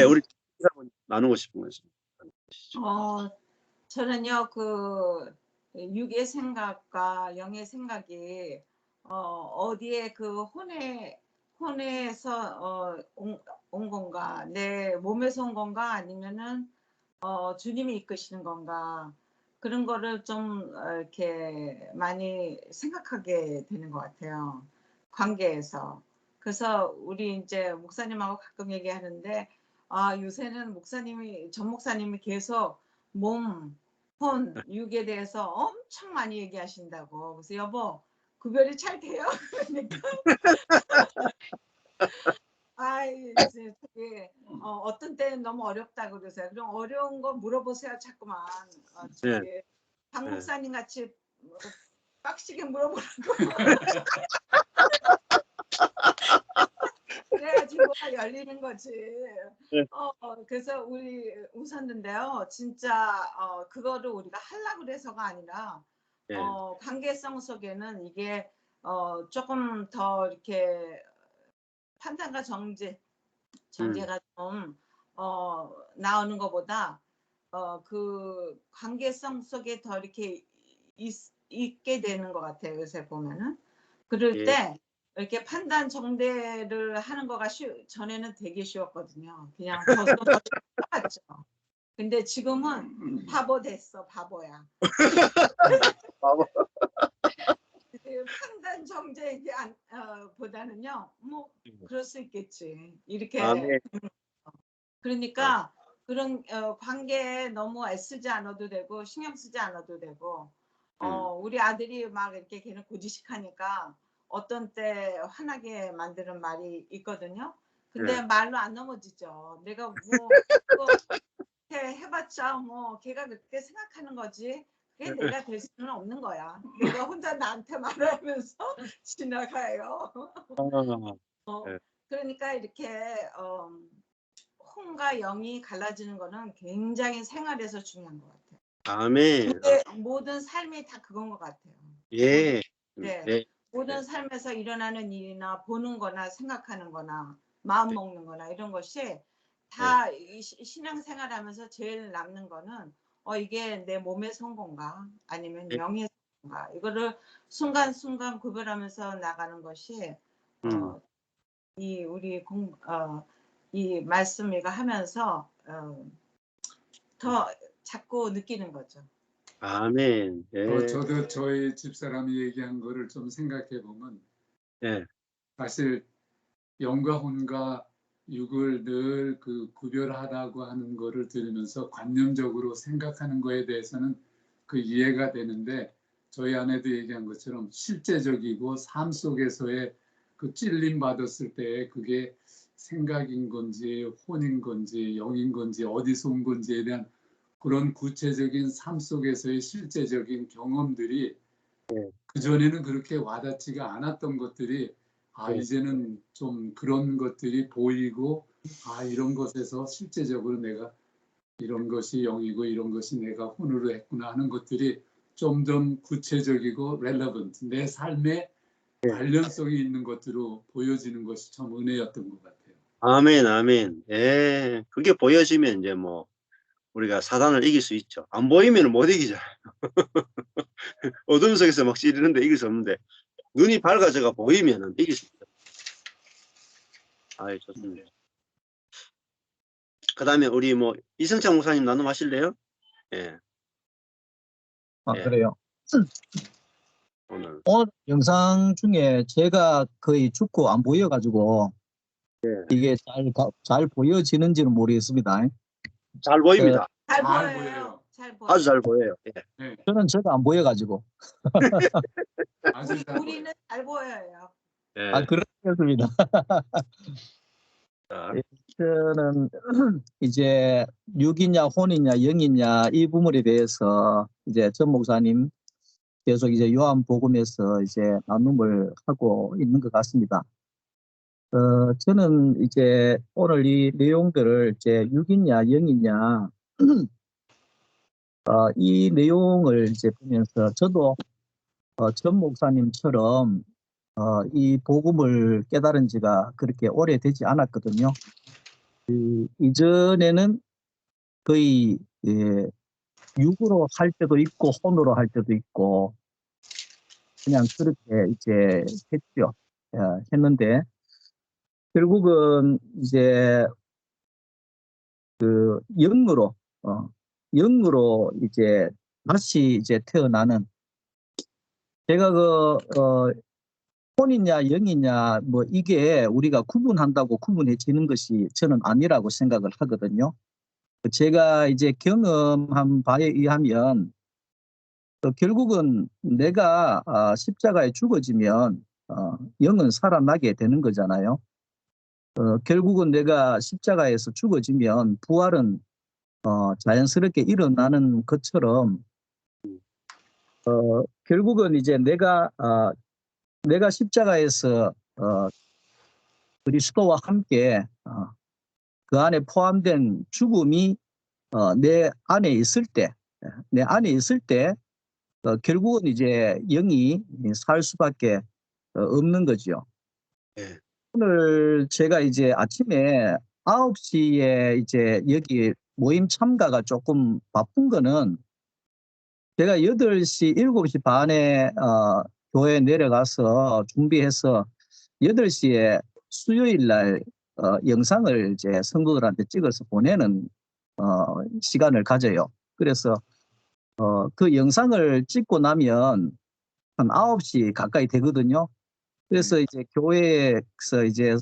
Speaker 1: 우리 나누고 싶은 것입니다.
Speaker 4: 저는요 그 육의 생각과 영의 생각이 어디에 그 혼에서 온 건가 내 몸에서 온 건가 아니면은 주님이 이끄시는 건가 그런 거를 좀 이렇게 많이 생각하게 되는 것 같아요. 관계에서. 그래서 우리 이제 목사님하고 가끔 얘기하는데 요새는 전 목사님이 계속 몸, 혼, 육에 대해서 엄청 많이 얘기하신다고. 그래서 여보 구별이 잘 돼요? 그러니까 이제 되게 어떤 때는 너무 어렵다고 그러세요. 그럼 어려운 거 물어보세요. 자꾸만.
Speaker 1: 네.
Speaker 4: 박
Speaker 1: 네.
Speaker 4: 목사님 같이 빡시게 물어보라고. 그래야지 뭐가 열리는 거지.
Speaker 1: 네.
Speaker 4: 그래서 우리 웃었는데요. 진짜 그거를 우리가 하려고 그래서가 아니라
Speaker 1: 네.
Speaker 4: 관계성 속에는 이게 조금 더 이렇게 판단과 전제가 좀 나오는 것보다 그 관계성 속에 더 이렇게 있게 되는 것 같아요. 요새 보면은 그럴
Speaker 1: 예.
Speaker 4: 때 이렇게 판단 정대를 하는 거가 전에는 되게 쉬웠거든요. 그냥 봤죠. 근데 지금은 바보 됐어, 바보야.
Speaker 1: 바보.
Speaker 4: 판단 정제 보다는요, 뭐 그럴 수 있겠지. 이렇게
Speaker 1: 아멘.
Speaker 4: 그러니까 그런 관계에 너무 애쓰지 않아도 되고 신경 쓰지 않아도 되고 우리 아들이 막 이렇게 걔는 고지식하니까 어떤 때 화나게 만드는 말이 있거든요. 근데 말로 안 넘어지죠. 내가 뭐 이렇게 해봤자 뭐 걔가 그렇게 생각하는 거지. 그게 내가 될 수는 없는 거야. 내가 혼자 나한테 말하면서 지나가요.
Speaker 1: 네.
Speaker 4: 그러니까 이렇게 혼과 영이 갈라지는 거는 굉장히 생활에서 중요한 것 같아요.
Speaker 1: 아멘.
Speaker 4: 모든 삶이 다 그건 것 같아요.
Speaker 1: 예.
Speaker 4: 네.
Speaker 1: 네.
Speaker 4: 모든 삶에서 일어나는 일이나 보는 거나 생각하는 거나 마음 먹는 거나 이런 것이 다 신앙생활 하면서 제일 남는 거는 이게 내 몸의 선건가 아니면 영의 선건가 이거를 순간순간 구별하면서 나가는 것이 이 말씀 이거 하면서 더 자꾸 느끼는 거죠.
Speaker 1: 아멘. 예.
Speaker 3: 저도 저희 집사람이 얘기한 거를 좀 생각해 보면
Speaker 1: 예.
Speaker 3: 사실 영과 혼과 육을 늘 그 구별하라고 하는 거를 들으면서 관념적으로 생각하는 거에 대해서는 그 이해가 되는데 저희 아내도 얘기한 것처럼 실제적이고 삶 속에서의 그 찔림 받았을 때 그게 생각인 건지 혼인 건지 영인 건지 어디서 온 건지에 대한 그런 구체적인 삶 속에서의 실제적인 경험들이 그전에는 그렇게 와닿지가 않았던 것들이 이제는 좀 그런 것들이 보이고 이런 것에서 실제적으로 내가 이런 것이 영이고 이런 것이 내가 혼으로 했구나 하는 것들이 점점 구체적이고 relevant 내 삶에 관련성이 있는 것으로 보여지는 것이 참 은혜였던 것 같아요.
Speaker 1: 아멘, 아멘. 예. 그게 보여지면 이제 뭐 우리가 사단을 이길 수 있죠. 안 보이면 못 이기잖아요. 어둠 속에서 막 찌르는데 이길 수 없는데 눈이 밝아져가 보이면은 이길 수 있죠. 아이, 좋습니다. 그 다음에 우리 뭐 이성창 목사님 나눔하실래요? 예. 예.
Speaker 5: 그래요.
Speaker 1: 오늘.
Speaker 5: 오늘 영상 중에 제가 거의 죽고 안 보여가지고 이게 잘 보여지는지는 모르겠습니다.
Speaker 1: 잘 보입니다.
Speaker 4: 잘
Speaker 3: 잘
Speaker 4: 보여요.
Speaker 3: 보여요.
Speaker 4: 잘 보여요.
Speaker 1: 아주 잘 보여요. 예.
Speaker 5: 저는 제가 안 보여가지고.
Speaker 3: 아주 잘
Speaker 4: 우리는
Speaker 3: 보여요.
Speaker 4: 잘 보여요.
Speaker 1: 예.
Speaker 5: 그렇습니다.
Speaker 1: 자,
Speaker 5: 저는 이제 육이냐 혼이냐 영이냐 이 부분에 대해서 이제 전 목사님 계속 이제 요한복음에서 이제 나눔을 하고 있는 것 같습니다. 저는 이제 오늘 이 내용들을 이제 육이냐 영이냐 이 내용을 이제 보면서 저도 전 목사님처럼 이 복음을 깨달은 지가 그렇게 오래되지 않았거든요. 이전에는 거의 육으로 할 때도 있고 혼으로 할 때도 있고 그냥 그렇게 이제 했죠. 했는데 결국은 이제 그 영으로 영으로 이제 다시 이제 태어나는, 제가 혼이냐 영이냐 뭐 이게 우리가 구분한다고 구분해지는 것이 저는 아니라고 생각을 하거든요. 제가 이제 경험한 바에 의하면 결국은 내가 십자가에 죽어지면 영은 살아나게 되는 거잖아요. 결국은 내가 십자가에서 죽어지면 부활은 자연스럽게 일어나는 것처럼 결국은 이제 내가 십자가에서 그리스도와 함께 그 안에 포함된 죽음이 내 안에 있을 때 결국은 이제 영이 살 수밖에 없는 거죠.
Speaker 1: 네.
Speaker 5: 오늘 제가 이제 아침에 9시에 이제 여기 모임 참가가 조금 바쁜 거는 제가 8시, 7시 반에 교회 내려가서 준비해서 8시에 수요일 날 영상을 이제 성도들한테 찍어서 보내는 시간을 가져요. 그래서 그 영상을 찍고 나면 한 9시 가까이 되거든요. 그래서 이제 교회에서 이제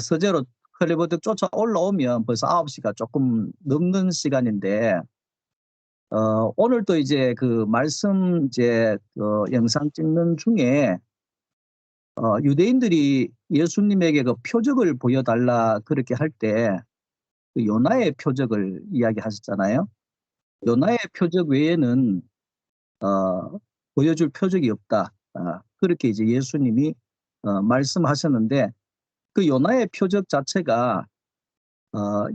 Speaker 5: 서재로 클리버드 쫓아 올라오면 벌써 9시가 조금 넘는 시간인데 오늘 또 이제 그 말씀 이제 영상 찍는 중에 유대인들이 예수님에게 그 표적을 보여달라 그렇게 할 때 그 요나의 표적을 이야기하셨잖아요. 요나의 표적 외에는 보여줄 표적이 없다. 그렇게 이제 예수님이 말씀하셨는데 그 요나의 표적 자체가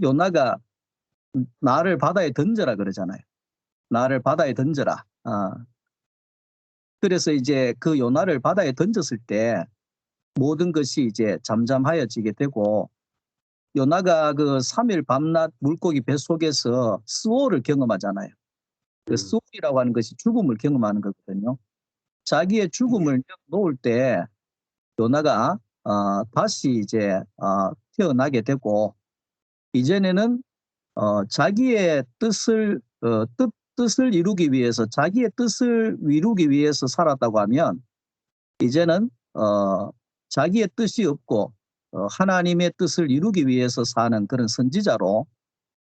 Speaker 5: 요나가 나를 바다에 던져라 그러잖아요. 나를 바다에 던져라. 그래서 이제 그 요나를 바다에 던졌을 때 모든 것이 이제 잠잠하여지게 되고 요나가 그 3일 밤낮 물고기 뱃속에서 스오를 경험하잖아요. 그 스오이라고 하는 것이 죽음을 경험하는 거거든요. 자기의 죽음을 놓을 때 요나가 다시 이제 태어나게 되고 이전에는 자기의 뜻을 이루기 위해서 자기의 뜻을 이루기 위해서 살았다고 하면 이제는 자기의 뜻이 없고 하나님의 뜻을 이루기 위해서 사는 그런 선지자로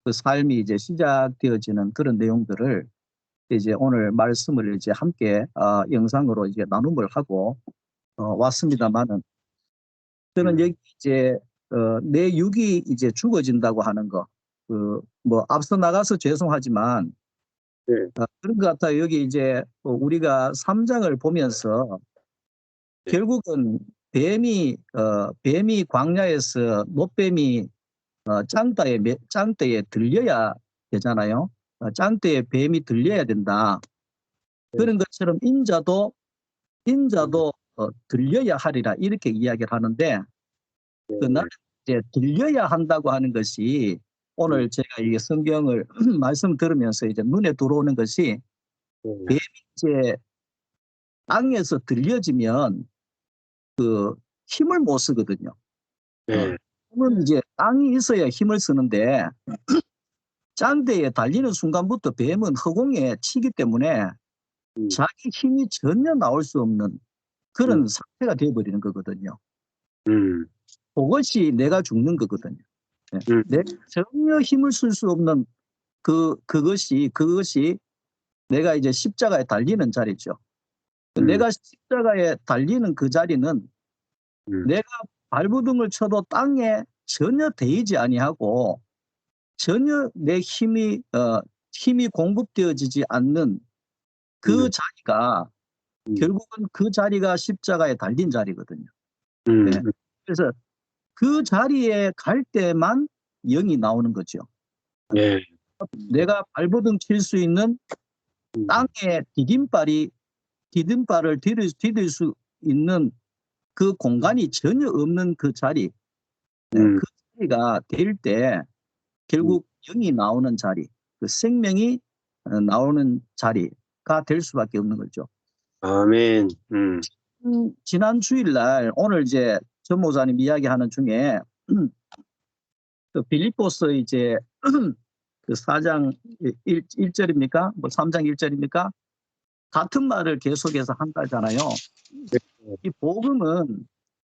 Speaker 5: 그 삶이 이제 시작되어지는 그런 내용들을 이제 오늘 말씀을 이제 함께 영상으로 이제 나눔을 하고 왔습니다만은 저는 여기 이제 내 육이 이제 죽어진다고 하는 거 뭐 앞서 나가서 죄송하지만
Speaker 1: 네.
Speaker 5: 그런 것 같아요. 여기 이제 우리가 3장을 보면서
Speaker 1: 네.
Speaker 5: 결국은 뱀이 광야에서 못뱀이 짱대에 들려야 되잖아요. 짱대에 뱀이 들려야 된다.
Speaker 1: 네.
Speaker 5: 그런 것처럼 인자도 들려야 하리라 이렇게 이야기를 하는데 나는 이제 들려야 한다고 하는 것이 오늘 제가 이 성경을 말씀 들으면서 이제 눈에 들어오는 것이 뱀이 이제 땅에서 들려지면 그 힘을 못 쓰거든요.
Speaker 1: 네.
Speaker 5: 힘은 이제 땅이 있어야 힘을 쓰는데 짱대에 달리는 순간부터 뱀은 허공에 치기 때문에 자기 힘이 전혀 나올 수 없는 그런 상태가 되어버리는 거거든요. 그것이 내가 죽는 거거든요. 내가 전혀 힘을 쓸 수 없는 그것이 내가 이제 십자가에 달리는 자리죠. 내가 십자가에 달리는 그 자리는 내가 발버둥을 쳐도 땅에 전혀 데이지 아니하고 전혀 내 힘이 공급되어지지 않는 그 자리가 결국은 그 자리가 십자가에 달린 자리거든요. 네. 그래서 그 자리에 갈 때만 영이 나오는 거죠.
Speaker 1: 네.
Speaker 5: 내가 발버둥 칠 수 있는 땅에 디딤발을 디딜 수 있는 그 공간이 전혀 없는 그 자리, 그 자리가 될 때 결국 영이 나오는 자리, 그 생명이 나오는 자리가 될 수밖에 없는 거죠.
Speaker 1: 아멘.
Speaker 5: 지난 주일날 오늘 이제 전 목사님 이야기하는 중에 그 빌립보서 이제 그 4장 1절입니까? 뭐 3장 1절입니까? 같은 말을 계속해서 한다잖아요. 이 복음은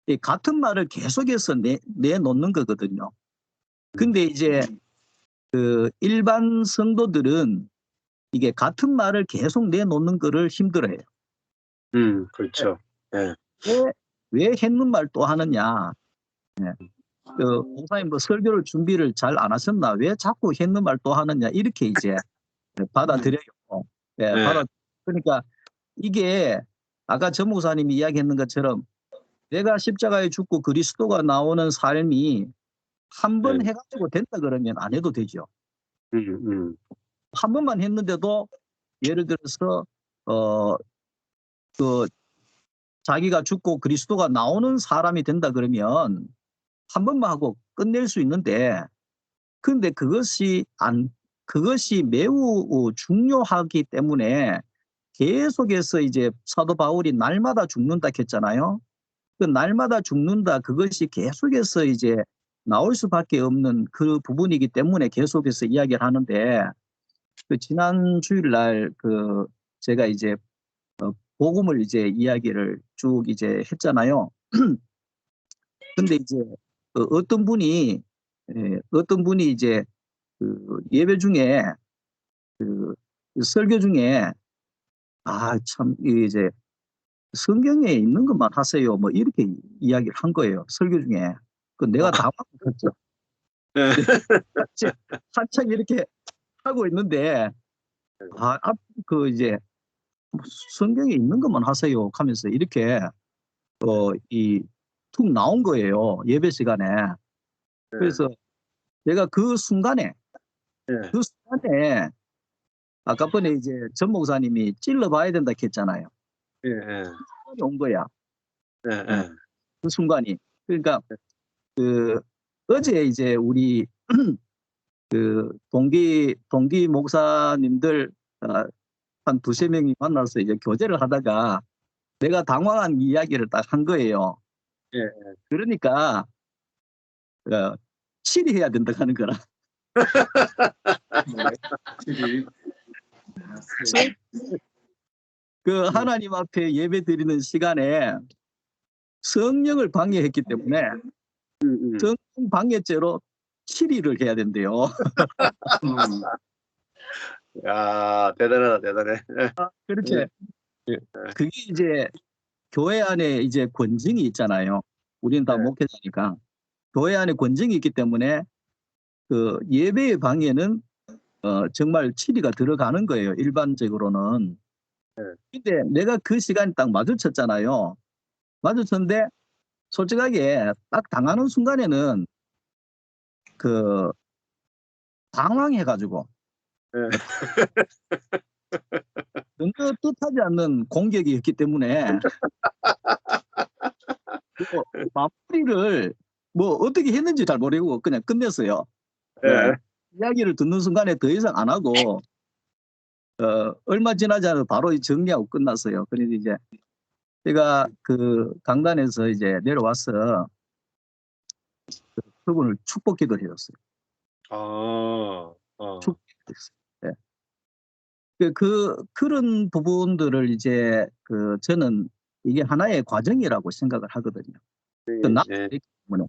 Speaker 5: 이 같은 말을 계속해서 내놓는 거거든요. 근데 이제 그 일반 성도들은 이게 같은 말을 계속 내놓는 거를 힘들어해요.
Speaker 1: 그렇죠. 예.
Speaker 5: 왜 했는 말 또 하느냐? 예. 목사님 뭐 설교를 준비를 잘 안 하셨나? 왜 자꾸 했는 말 또 하느냐? 이렇게 이제 받아들여요. 예, 그러니까 이게 아까 전 목사님이 이야기했는 것처럼 내가 십자가에 죽고 그리스도가 나오는 삶이 한 번 해가지고 된다 그러면 안 해도 되죠. 한 번만 했는데도 예를 들어서 그 자기가 죽고 그리스도가 나오는 사람이 된다 그러면 한 번만 하고 끝낼 수 있는데, 근데 그것이 매우 중요하기 때문에 계속해서 이제 사도 바울이 날마다 죽는다 했잖아요. 그 날마다 죽는다, 그것이 계속해서 이제 나올 수밖에 없는 그 부분이기 때문에 계속해서 이야기를 하는데, 그 지난 주일날 그 제가 이제 복음을 이제 이야기를 쭉 이제 했잖아요. 근데 이제 어떤 분이 이제 그 예배 중에 그 설교 중에 참 이제 성경에 있는 것만 하세요 뭐 이렇게 이야기를 한 거예요. 설교 중에. 그 내가 당황했죠. 한참 이렇게 하고 있는데 그 이제 성경에 있는 것만 하세요 하면서 이렇게 툭 나온 거예요. 예배 시간에. 그래서 내가 그 순간에 아까 전에 이제 전 목사님이 찔러봐야 된다 했잖아요. 온 거야. 그 순간이. 그러니까 그 어제 이제 우리 그 동기 목사님들 한 두세 명이 만나서 이제 교제를 하다가 내가 당황한 이야기를 딱 한 거예요. 그러니까 치리해야 된다 하는 거라. 그 하나님 앞에 예배 드리는 시간에 성령을 방해했기 때문에 성령 방해죄로 치리를 해야 된대요.
Speaker 1: 야, 대단하다, 대단해.
Speaker 5: 그렇게 그게 이제 교회 안에 이제 권징이 있잖아요. 우리는 다 목회자니까 교회 안에 권징이 있기 때문에 그 예배의 방해는 정말 치리가 들어가는 거예요. 일반적으로는. 근데 내가 그 시간에 딱 마주쳤잖아요. 마주쳤는데 솔직하게 딱 당하는 순간에는 그 당황해가지고 전혀 뜻하지 않는 공격이었기 때문에 마무리를 뭐 어떻게 했는지 잘 모르고 그냥 끝냈어요. 이야기를 듣는 순간에 더 이상 안 하고 얼마 지나지 않아서 바로 정리하고 끝났어요. 그런데 이제 제가 그 강단에서 이제 내려와서 그분을 축복기도를 해줬어요. 축복기도했어요. 그런 부분들을 이제 저는 이게 하나의 과정이라고 생각을 하거든요. 때문에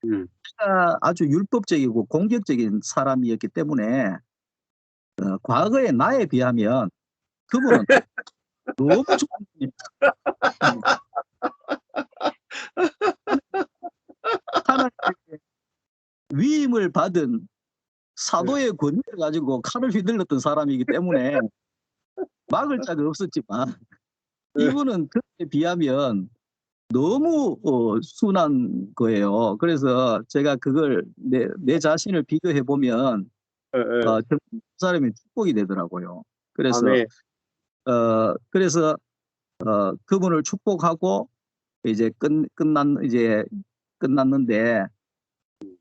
Speaker 5: 제가 아주 율법적이고 공격적인 사람이었기 때문에 과거의 나에 비하면 그분은 너무 좋은 분입니다. 하나님의 위임을 받은 사도의 권위를 가지고 칼을 휘둘렀던 사람이기 때문에 막을 자가 없었지만 이분은 그에 비하면 너무 순한 거예요. 그래서 제가 그걸 내 자신을 비교해 보면 그 사람이 축복이 되더라고요. 그래서 그분을 축복하고 이제 끝났는데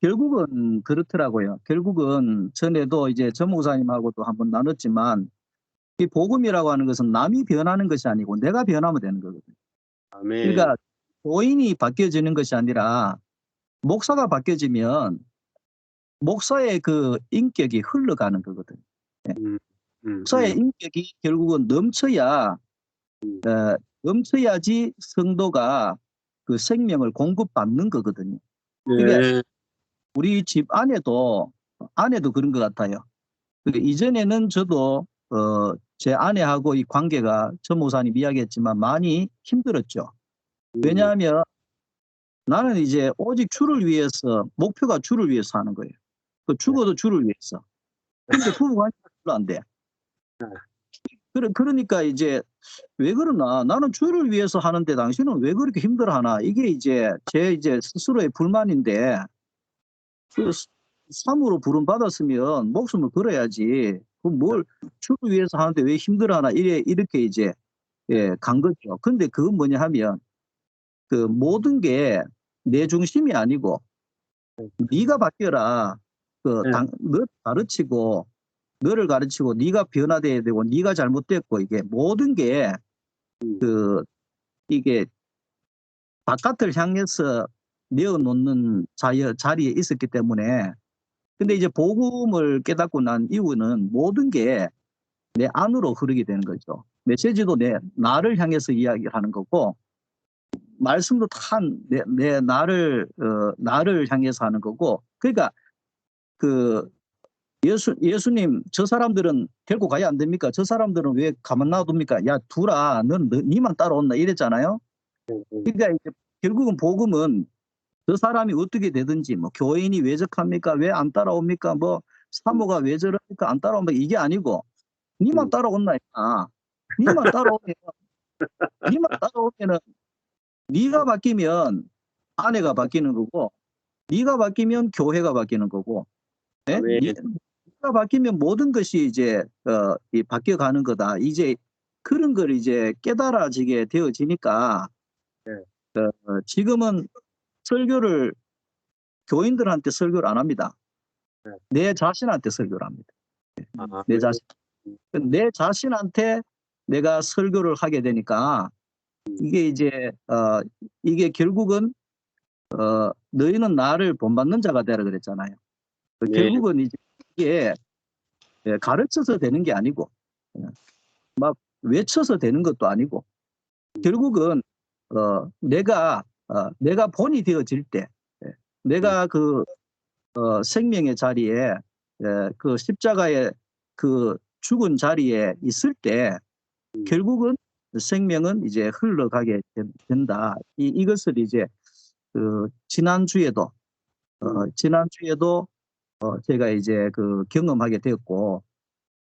Speaker 5: 결국은 그렇더라고요. 결국은 전에도 이제 전 목사님하고도 한번 나눴지만 이 복음이라고 하는 것은 남이 변하는 것이 아니고 내가 변하면 되는 거거든요. 그러니까 교인이 바뀌어지는 것이 아니라 목사가 바뀌어지면 목사의 그 인격이 흘러가는 거거든. 목사의 인격이 결국은 넘쳐야지 성도가 그 생명을 공급받는 거거든요. 이게
Speaker 1: 네.
Speaker 5: 우리 집 아내도 그런 것 같아요. 이전에는 저도 제 아내하고 이 관계가 전 목사님 이야기했지만 많이 힘들었죠. 왜냐하면 나는 이제 오직 주를 위해서, 목표가 주를 위해서 하는 거예요. 죽어도 주를 위해서. 근데 부부관계가 별로 안 돼. 그러니까 이제 왜 그러나, 나는 주를 위해서 하는데 당신은 왜 그렇게 힘들어하나, 이게 이제 제 스스로의 불만인데, 그 사무로 부름 받았으면 목숨을 걸어야지. 뭘 주를 위해서 하는데 왜 힘들어하나, 이렇게 이제 간 거죠. 근데 그건 뭐냐 하면, 그 모든 게 내 중심이 아니고 네가 바뀌어라. 너 가르치고, 너를 가르치고 네가 변화돼야 되고, 네가 잘못됐고, 이게 모든 게 이게 바깥을 향해서 내어놓는 자리에 있었기 때문에. 근데 이제 복음을 깨닫고 난 이후는 모든 게 내 안으로 흐르게 되는 거죠. 메시지도 나를 향해서 이야기를 하는 거고, 말씀도 다 나를 향해서 하는 거고. 그러니까 예수님, 저 사람들은 데리고 가야 안 됩니까? 저 사람들은 왜 가만 놔둡니까? 야, 두라. 니만 따라온나 이랬잖아요. 그러니까 이제 결국은 복음은 저 사람이 어떻게 되든지, 뭐 교인이 왜 적합니까? 왜 안 따라옵니까? 뭐 사모가 왜 저러니까 안 따라옵니까? 이게 아니고, 니만 따라온나. 니만 따라오면은 네가 바뀌면 아내가 바뀌는 거고, 네가 바뀌면 교회가 바뀌는 거고, 네? 네가 바뀌면 모든 것이 이제 바뀌어가는 거다. 이제 그런 걸 이제 깨달아지게 되어지니까 지금은 교인들한테 설교를 안 합니다. 내 자신한테 설교를 합니다. 내 자신한테 내가 설교를 하게 되니까 이게 이제 이게 결국은 너희는 나를 본받는 자가 되라 그랬잖아요. 결국은 이제 이게 가르쳐서 되는 게 아니고 막 외쳐서 되는 것도 아니고, 결국은 내가 본이 되어질 때, 내가 생명의 자리에, 그 십자가의 그 죽은 자리에 있을 때 결국은 생명은 이제 흘러가게 된다. 이것을 이제 지난주에도 제가 이제 경험하게 되었고,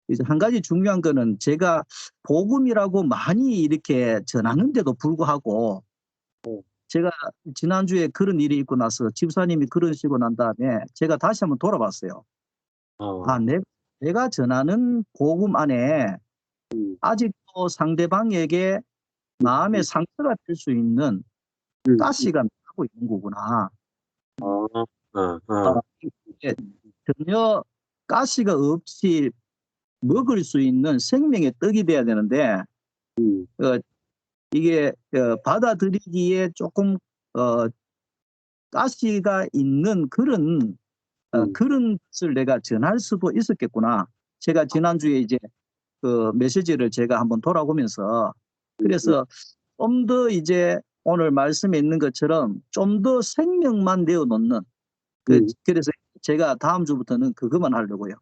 Speaker 5: 이제 한 가지 중요한 거는 제가 복음이라고 많이 이렇게 전하는데도 불구하고, 제가 지난주에 그런 일이 있고 나서 집사님이 그러시고 난 다음에 제가 다시 한번 돌아봤어요. 내가 전하는 복음 안에 아직도 상대방에게 마음의 상처가 될 수 있는 가시가 나고 있는 거구나. 전혀 가시가 없이 먹을 수 있는 생명의 떡이 돼야 되는데, 이게 받아들이기에 조금 가시가 있는 그런 것을 내가 전할 수도 있었겠구나. 제가 지난주에 이제 메시지를 제가 한번 돌아보면서, 그래서 좀 더 이제 오늘 말씀에 있는 것처럼 좀 더 생명만 내어놓는, 그래서 제가 다음 주부터는 그것만 하려고요.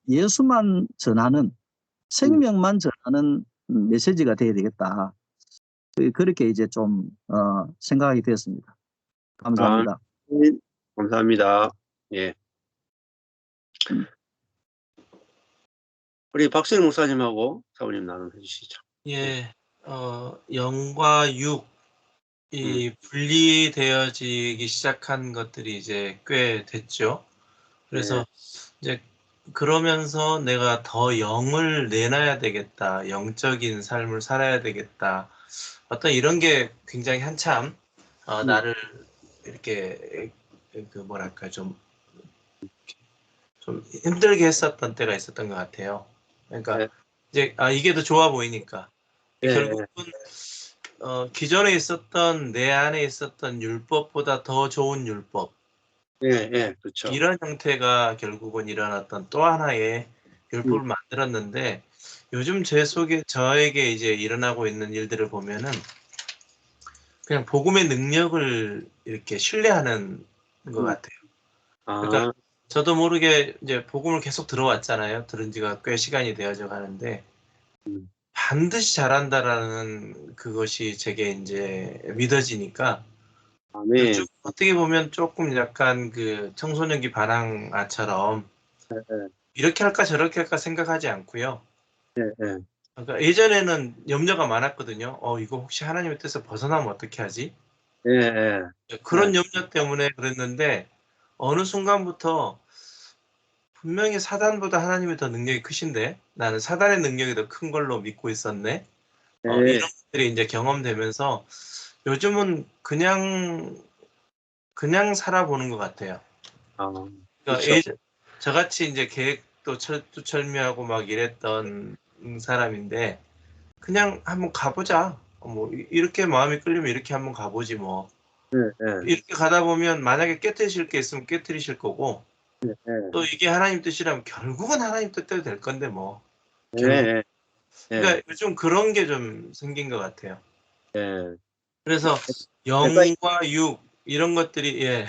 Speaker 5: 예수만 전하는, 생명만 전하는 메시지가 돼야 되겠다. 그렇게 이제 좀 생각하게 되었습니다. 감사합니다.
Speaker 1: 감사합니다. 예. 우리 박수영 목사님하고 사모님 나눠 주시죠.
Speaker 2: 예, 0과 6이 분리되어지기 시작한 것들이 이제 꽤 됐죠. 그래서 이제 그러면서 내가 더 0을 내놔야 되겠다, 영적인 삶을 살아야 되겠다, 어떤 이런 게 굉장히 한참 나를 이렇게 뭐랄까 좀 힘들게 했었던 때가 있었던 것 같아요. 그러니까 이제 이게 더 좋아 보이니까 결국은 기존에 있었던, 내 안에 있었던 율법보다 더 좋은 율법,
Speaker 1: 예, 예, 그렇죠.
Speaker 2: 이런 형태가 결국은 일어났던 또 하나의 율법을 만들었는데 요즘 제 속에 저에게 이제 일어나고 있는 일들을 보면은 그냥 복음의 능력을 이렇게 신뢰하는 것 같아요. 그러니까
Speaker 1: 아,
Speaker 2: 저도 모르게 이제 복음을 계속 들어왔잖아요. 들은 지가 꽤 시간이 되어져 가는데
Speaker 1: 음.
Speaker 2: 반드시 잘한다라는 그것이 제게 이제 믿어지니까 요즘
Speaker 1: 아멘.
Speaker 2: 어떻게 보면 조금 약간 그 청소년기 반항아처럼
Speaker 1: 예,
Speaker 2: 이렇게 할까 저렇게 할까 생각하지 않고요.
Speaker 1: 예, 예,
Speaker 2: 그러니까 예전에는 염려가 많았거든요. 이거 혹시 하나님의 뜻을 벗어나면 어떻게 하지?
Speaker 1: 예, 예,
Speaker 2: 그런 염려 때문에 그랬는데 어느 순간부터 분명히 사단보다 하나님이 더 능력이 크신데 나는 사단의 능력이 더 큰 걸로 믿고 있었네.
Speaker 1: 예.
Speaker 2: 이런 것들이 이제 경험되면서 요즘은 그냥 살아보는 것 같아요.
Speaker 1: 아,
Speaker 2: 그러니까
Speaker 1: 그렇죠.
Speaker 2: 저같이 이제 계획도 철두철미하고 막 이랬던 사람인데 그냥 한번 가보자. 뭐 이렇게 마음이 끌리면 이렇게 한번 가보지 뭐.
Speaker 1: 예, 예,
Speaker 2: 이렇게 가다 보면 만약에 깨트리실 게 있으면 깨트리실 거고
Speaker 1: 예,
Speaker 2: 또 이게 하나님 뜻이라면 결국은 하나님 뜻대로 될 건데 뭐.
Speaker 1: 예,
Speaker 2: 결국.
Speaker 1: 예, 예,
Speaker 2: 그러니까 요즘 그런 게 좀 생긴 것 같아요.
Speaker 1: 예.
Speaker 2: 그래서
Speaker 1: 햇사이-
Speaker 2: 영과 육 이런 것들이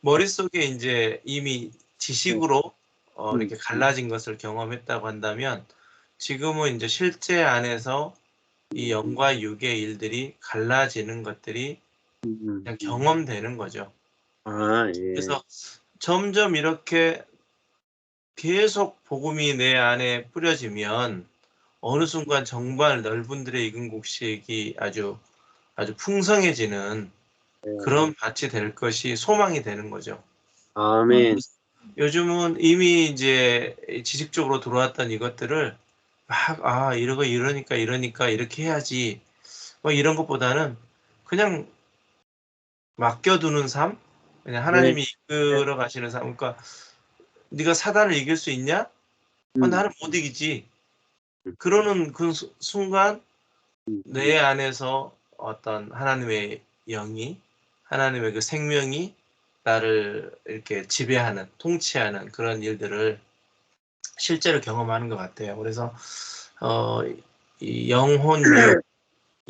Speaker 2: 머릿속에 이제 이미 지식으로 이렇게 갈라진 것을 경험했다고 한다면 지금은 이제 실제 안에서 이 영과 육의 일들이 갈라지는 것들이 그냥 경험되는 거죠.
Speaker 1: 아, 예.
Speaker 2: 그래서 점점 이렇게 계속 복음이 내 안에 뿌려지면 어느 순간 정말 넓은 들의 익은 곡식이 아주 풍성해지는
Speaker 1: 예.
Speaker 2: 그런 밭이 될 것이 소망이 되는 거죠.
Speaker 1: 아멘.
Speaker 2: 요즘은 이미 이제 지식적으로 들어왔던 이것들을 막 이러니까 이렇게 해야지 뭐 이런 것보다는 그냥 맡겨두는 삶, 그냥
Speaker 1: 네.
Speaker 2: 하나님이 이끌어 가시는 삶. 그러니까 네가 사단을 이길 수 있냐? 나는 못 이기지. 그러는 그 순간 내 안에서 어떤 하나님의 영이, 하나님의 그 생명이 나를 이렇게 지배하는, 통치하는 그런 일들을 실제로 경험하는 것 같아요. 그래서 이 영혼 육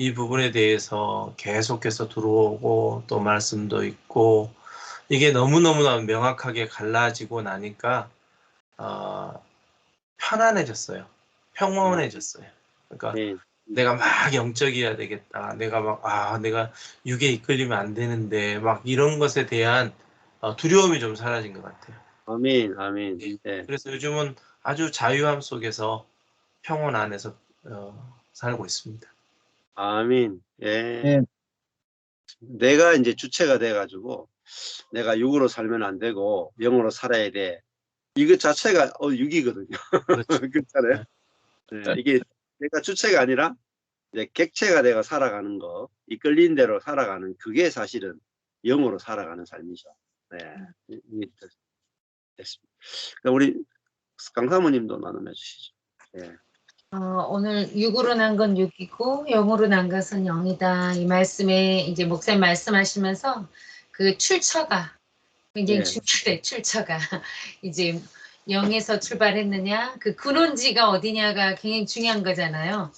Speaker 2: 이 부분에 대해서 계속해서 들어오고 또 말씀도 있고 이게 너무너무 명확하게 갈라지고 나니까 편안해졌어요. 평온해졌어요. 그러니까
Speaker 1: 아멘.
Speaker 2: 내가 막 영적이어야 되겠다. 내가 막 내가 육에 이끌리면 안 되는데 막 이런 것에 대한 두려움이 좀 사라진 것 같아요.
Speaker 1: 아멘. 아멘. 예.
Speaker 2: 그래서 요즘은 아주 자유함 속에서 평온 안에서 살고 있습니다.
Speaker 1: 아멘. 예.
Speaker 5: 예,
Speaker 1: 내가 이제 주체가 돼가지고 내가 육으로 살면 안 되고 영으로 살아야 돼. 이것 자체가 육이거든요.
Speaker 2: 그렇죠.
Speaker 1: 그렇잖아요.
Speaker 2: 네.
Speaker 1: 네, 이게 내가 주체가 아니라 이제 객체가 내가 살아가는 거, 이끌린 대로 살아가는 그게 사실은 영으로 살아가는 삶이죠. 네, 이게 됐습니다. 그러니까 우리 강사모님도 나눠내 주시죠. 네.
Speaker 6: 오늘 육으로 난 건 육이고 영으로 난 것은 영이다. 이 말씀에 이제 목사님 말씀하시면서 그 출처가 굉장히
Speaker 1: 네.
Speaker 6: 중요해. 출처가 이제 영에서 출발했느냐, 그 근원지가 어디냐가 굉장히 중요한 거잖아요.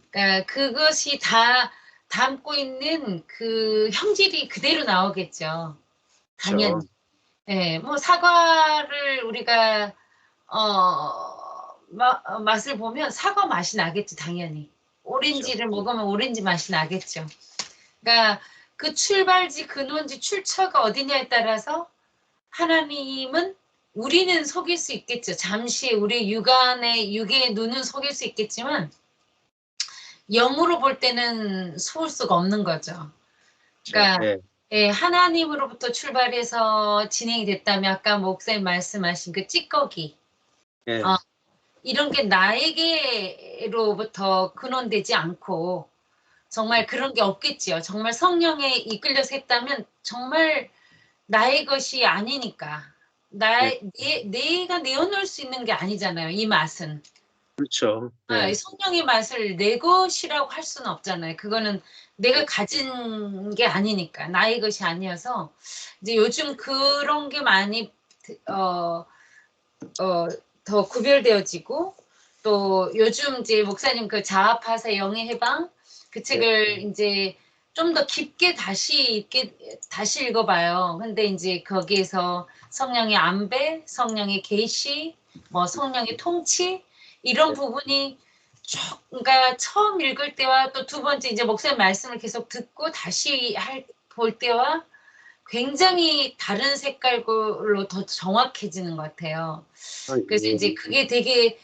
Speaker 6: 그러니까 그것이 다 담고 있는 그 형질이 그대로 나오겠죠. 당연히.
Speaker 1: 그렇죠.
Speaker 6: 네, 뭐 사과를 우리가 맛을 보면 사과 맛이 나겠지, 당연히. 오렌지를 먹으면 오렌지 맛이 나겠죠. 그러니까 그 출발지, 근원지, 출처가 어디냐에 따라서 하나님은 우리는 속일 수 있겠죠. 잠시 우리 육의 눈은 속일 수 있겠지만 영으로 볼 때는 속을 수가 없는 거죠. 그러니까
Speaker 1: 네.
Speaker 6: 예, 하나님으로부터 출발해서 진행이 됐다면 아까 목사님 말씀하신 그 찌꺼기
Speaker 1: 네.
Speaker 6: 이런 게 나에게로부터 근원되지 않고 정말 그런 게 없겠지요. 정말 성령에 이끌려서 했다면 정말 나의 것이 아니니까 내가 내어놓을 수 있는 게 아니잖아요. 이 맛은.
Speaker 1: 그렇죠. 네.
Speaker 6: 성령의 맛을 내 것이라고 할 수는 없잖아요. 그거는 내가 가진 게 아니니까 나의 것이 아니어서 이제 요즘 그런 게 많이 더 구별되어지고 또 요즘 이제 목사님 그 자아파사 영의 해방 그 책을 이제 좀 더 깊게 다시 읽어봐요. 근데 이제 거기에서 성령의 안배, 성령의 계시, 뭐 성령의 통치 이런 부분이 그러니까 처음 읽을 때와 또 두 번째 이제 목사님 말씀을 계속 듣고 다시 볼 때와 굉장히 다른 색깔로 더 정확해지는 것 같아요. 그래서 이제 그게 되게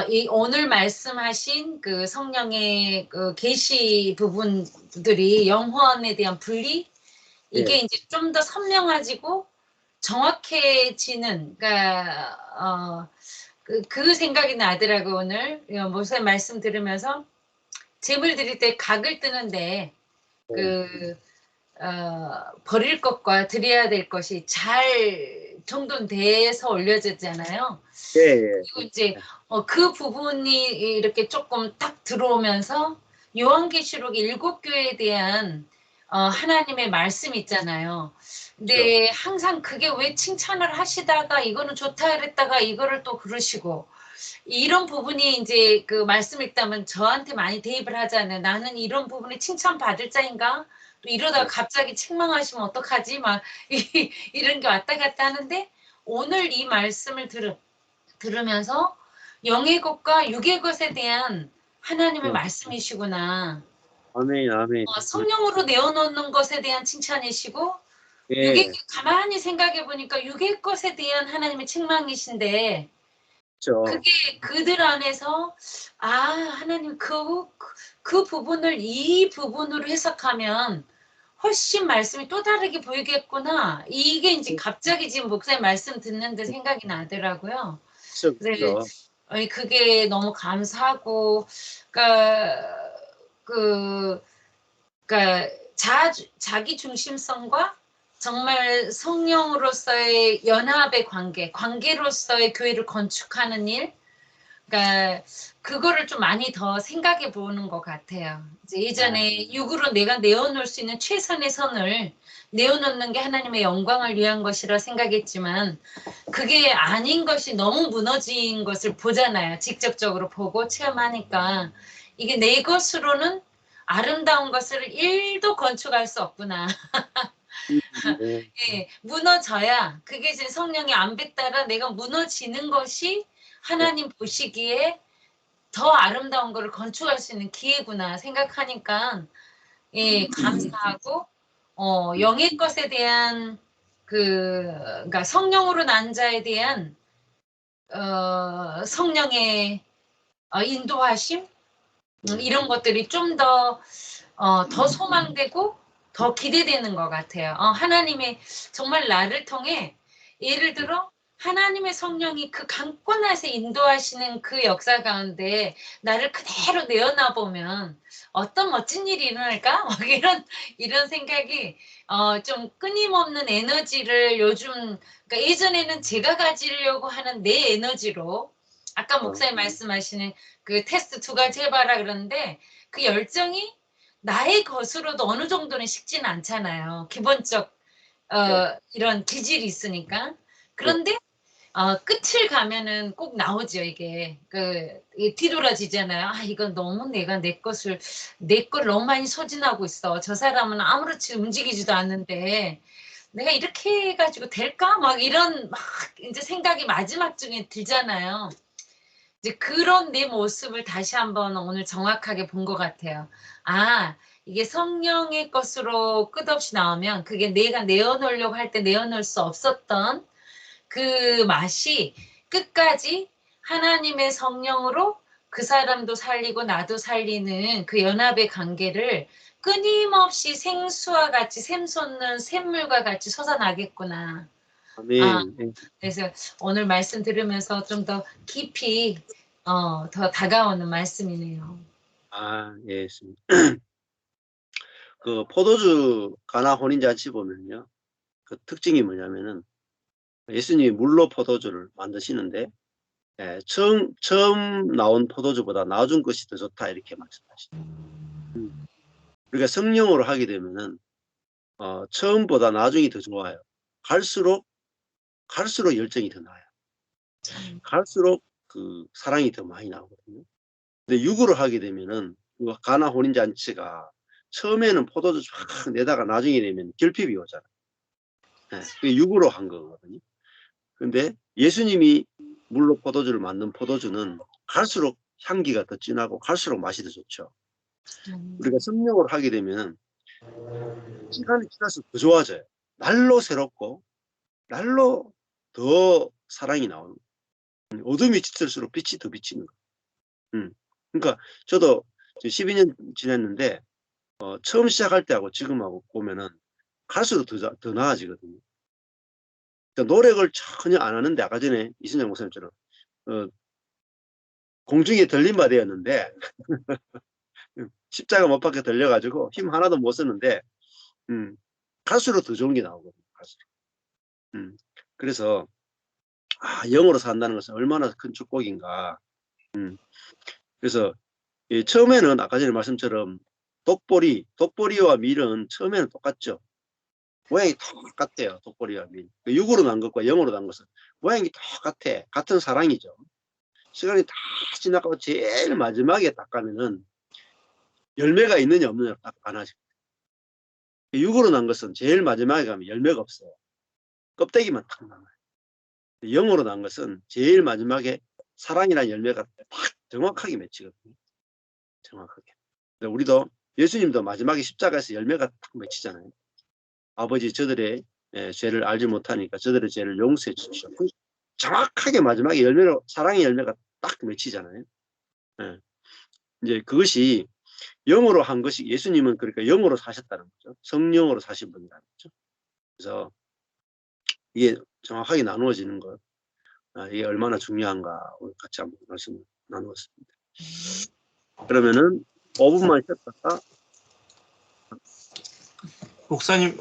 Speaker 6: 이 오늘 말씀하신 그 성령의 그 계시 부분들이 영혼에 대한 분리 이게 이제 좀 더 선명해지고 정확해지는 그러니까 그 생각이 나더라고 오늘 목사님 말씀 들으면서 재물 드릴 때 각을 뜨는데 버릴 것과 드려야 될 것이 잘 정돈돼서 올려졌잖아요. 그리고 이제 그 부분이 이렇게 조금 딱 들어오면서 요한계시록 7교회에 대한 하나님의 말씀 있잖아요. 근데 항상 그게 왜 칭찬을 하시다가 이거는 좋다 그랬다가 이거를 또 그러시고 이런 부분이 이제 그 말씀 읽다면 저한테 많이 대입을 하잖아요. 나는 이런 부분에 칭찬받을 자인가? 또 이러다가 갑자기 책망하시면 어떡하지? 막 이런 게 왔다 갔다 하는데 오늘 이 말씀을 들으면서 영의 것과 육의 것에 대한 하나님의 말씀이시구나.
Speaker 1: 아멘, 아멘.
Speaker 6: 성령으로 내어놓는 것에 대한 칭찬이시고 육의 가만히 생각해 보니까 육의 것에 대한 하나님의 책망이신데 그게 그들 안에서 하나님 그 부분을 이 부분으로 해석하면 훨씬 말씀이 또 다르게 보이겠구나. 이게 이제 갑자기 지금 목사님 말씀 듣는데 생각이 나더라고요. 그래서 그게 너무 감사하고 그러니까 자기 중심성과 정말 성령으로서의 연합의 관계로서의 교회를 건축하는 일, 그러니까 그거를 좀 많이 더 생각해 보는 것 같아요. 이제 예전에 육으로 내가 내어놓을 수 있는 최선의 선을 내어놓는 게 하나님의 영광을 위한 것이라 생각했지만 그게 아닌 것이 너무 무너진 것을 보잖아요. 직접적으로 보고 체험하니까 이게 내 것으로는 아름다운 것을 1도 건축할 수 없구나. 예, 무너져야 그게 이제 성령의 안배 따라 내가 무너지는 것이 하나님 보시기에 더 아름다운 것을 건축할 수 있는 기회구나 생각하니까 감사하고 영의 것에 대한 그러니까 성령으로 난 자에 대한 성령의 인도하심 이런 것들이 좀 더 소망되고 더 기대되는 것 같아요. 하나님의 정말 나를 통해 예를 들어 하나님의 성령이 그 강권에서 인도하시는 그 역사 가운데 나를 그대로 내어놔 보면 어떤 멋진 일이 일어날까? 이런 생각이 좀 끊임없는 에너지를 요즘 그러니까 예전에는 제가 가지려고 하는 내 에너지로 아까 목사님 말씀하시는 그 테스트 2가지 해봐라 그러는데 그 열정이 나의 것으로도 어느 정도는 식지는 않잖아요. 기본적 이런 기질이 있으니까. 그런데 끝을 가면은 꼭 나오죠 이게 뒤돌아지잖아요. 이건 너무 내가 내 걸 너무 많이 소진하고 있어. 저 사람은 아무렇지 움직이지도 않는데 내가 이렇게 해가지고 될까? 막 이런 이제 생각이 마지막 중에 들잖아요. 이제 그런 내 모습을 다시 한번 오늘 정확하게 본 것 같아요. 이게 성령의 것으로 끝없이 나오면 그게 내가 내어놓으려고 할 때 내어놓을 수 없었던 그 맛이 끝까지 하나님의 성령으로 그 사람도 살리고 나도 살리는 그 연합의 관계를 끊임없이 생수와 같이 샘솟는 샘물과 같이 솟아나겠구나.
Speaker 1: 아멘.
Speaker 6: 그래서 오늘 말씀 들으면서 좀 더 깊이 더 다가오는 말씀이네요.
Speaker 1: 예. 그 포도주 가나 혼인잔치 보면요. 그 특징이 뭐냐면은 예수님이 물로 포도주를 만드시는데 처음 나온 포도주보다 나중 것이 더 좋다 이렇게 말씀하시죠. 우리가 성령으로 하게 되면은 처음보다 나중이 더 좋아요. 갈수록 열정이 더 나아요. 갈수록 그 사랑이 더 많이 나오거든요. 근데 육으로 하게 되면은 가나 혼인잔치가 처음에는 포도주 쫙 내다가 나중에 되면 결핍이 오잖아요. 네, 그게 육으로 한 거거든요. 근데 예수님이 물로 포도주를 만든 포도주는 갈수록 향기가 더 진하고 갈수록 맛이 더 좋죠. 우리가 성령으로 하게 되면 시간이 지날수록 더 좋아져요. 날로 새롭고 날로 더 사랑이 나오는 거예요. 어둠이 짙을수록 빛이 더 비치는 거예요. 그러니까 저도 12년 지냈는데 처음 시작할 때하고 지금하고 보면은 갈수록 더 나아지거든요. 그러니까 노력을 전혀 안 하는데 아까 전에 이순영 목사님처럼 공중에 들림바되었는데 십자가 못 박혀 들려가지고 힘 하나도 못 쓰는데 갈수록 더 좋은 게 나오거든요. 갈수록. 그래서 영으로 산다는 것은 얼마나 큰 축복인가. 그래서 처음에는 아까 전에 말씀처럼 독보리와 밀은 처음에는 똑같죠. 모양이 똑같아요. 독보리와 밀. 육으로 난 것과 영으로 난 것은 모양이 똑같아. 같은 사랑이죠. 시간이 다 지나가고 제일 마지막에 딱 가면은 열매가 있느냐 없느냐 딱 안하죠. 육으로 난 것은 제일 마지막에 가면 열매가 없어요. 껍데기만 딱 남아요. 영으로 난 것은 제일 마지막에 사랑이라는 열매가 딱 정확하게 맺히거든요. 정확하게. 우리도 예수님도 마지막에 십자가에서 열매가 딱 맺히잖아요. 아버지 저들의 죄를 알지 못하니까 저들의 죄를 용서해 주십시오. 정확하게 마지막에 열매로 사랑의 열매가 딱 맺히잖아요. 이제 그것이 영으로 한 것이 예수님은 그러니까 영으로 사셨다는 거죠. 성령으로 사신 분이라는 거죠. 그래서 이게 정확하게 나누어지는 것, 이게 얼마나 중요한가 오늘 같이 한번 말씀을 나누었습니다. 그러면은 5분만 쉬었다가
Speaker 2: 목사님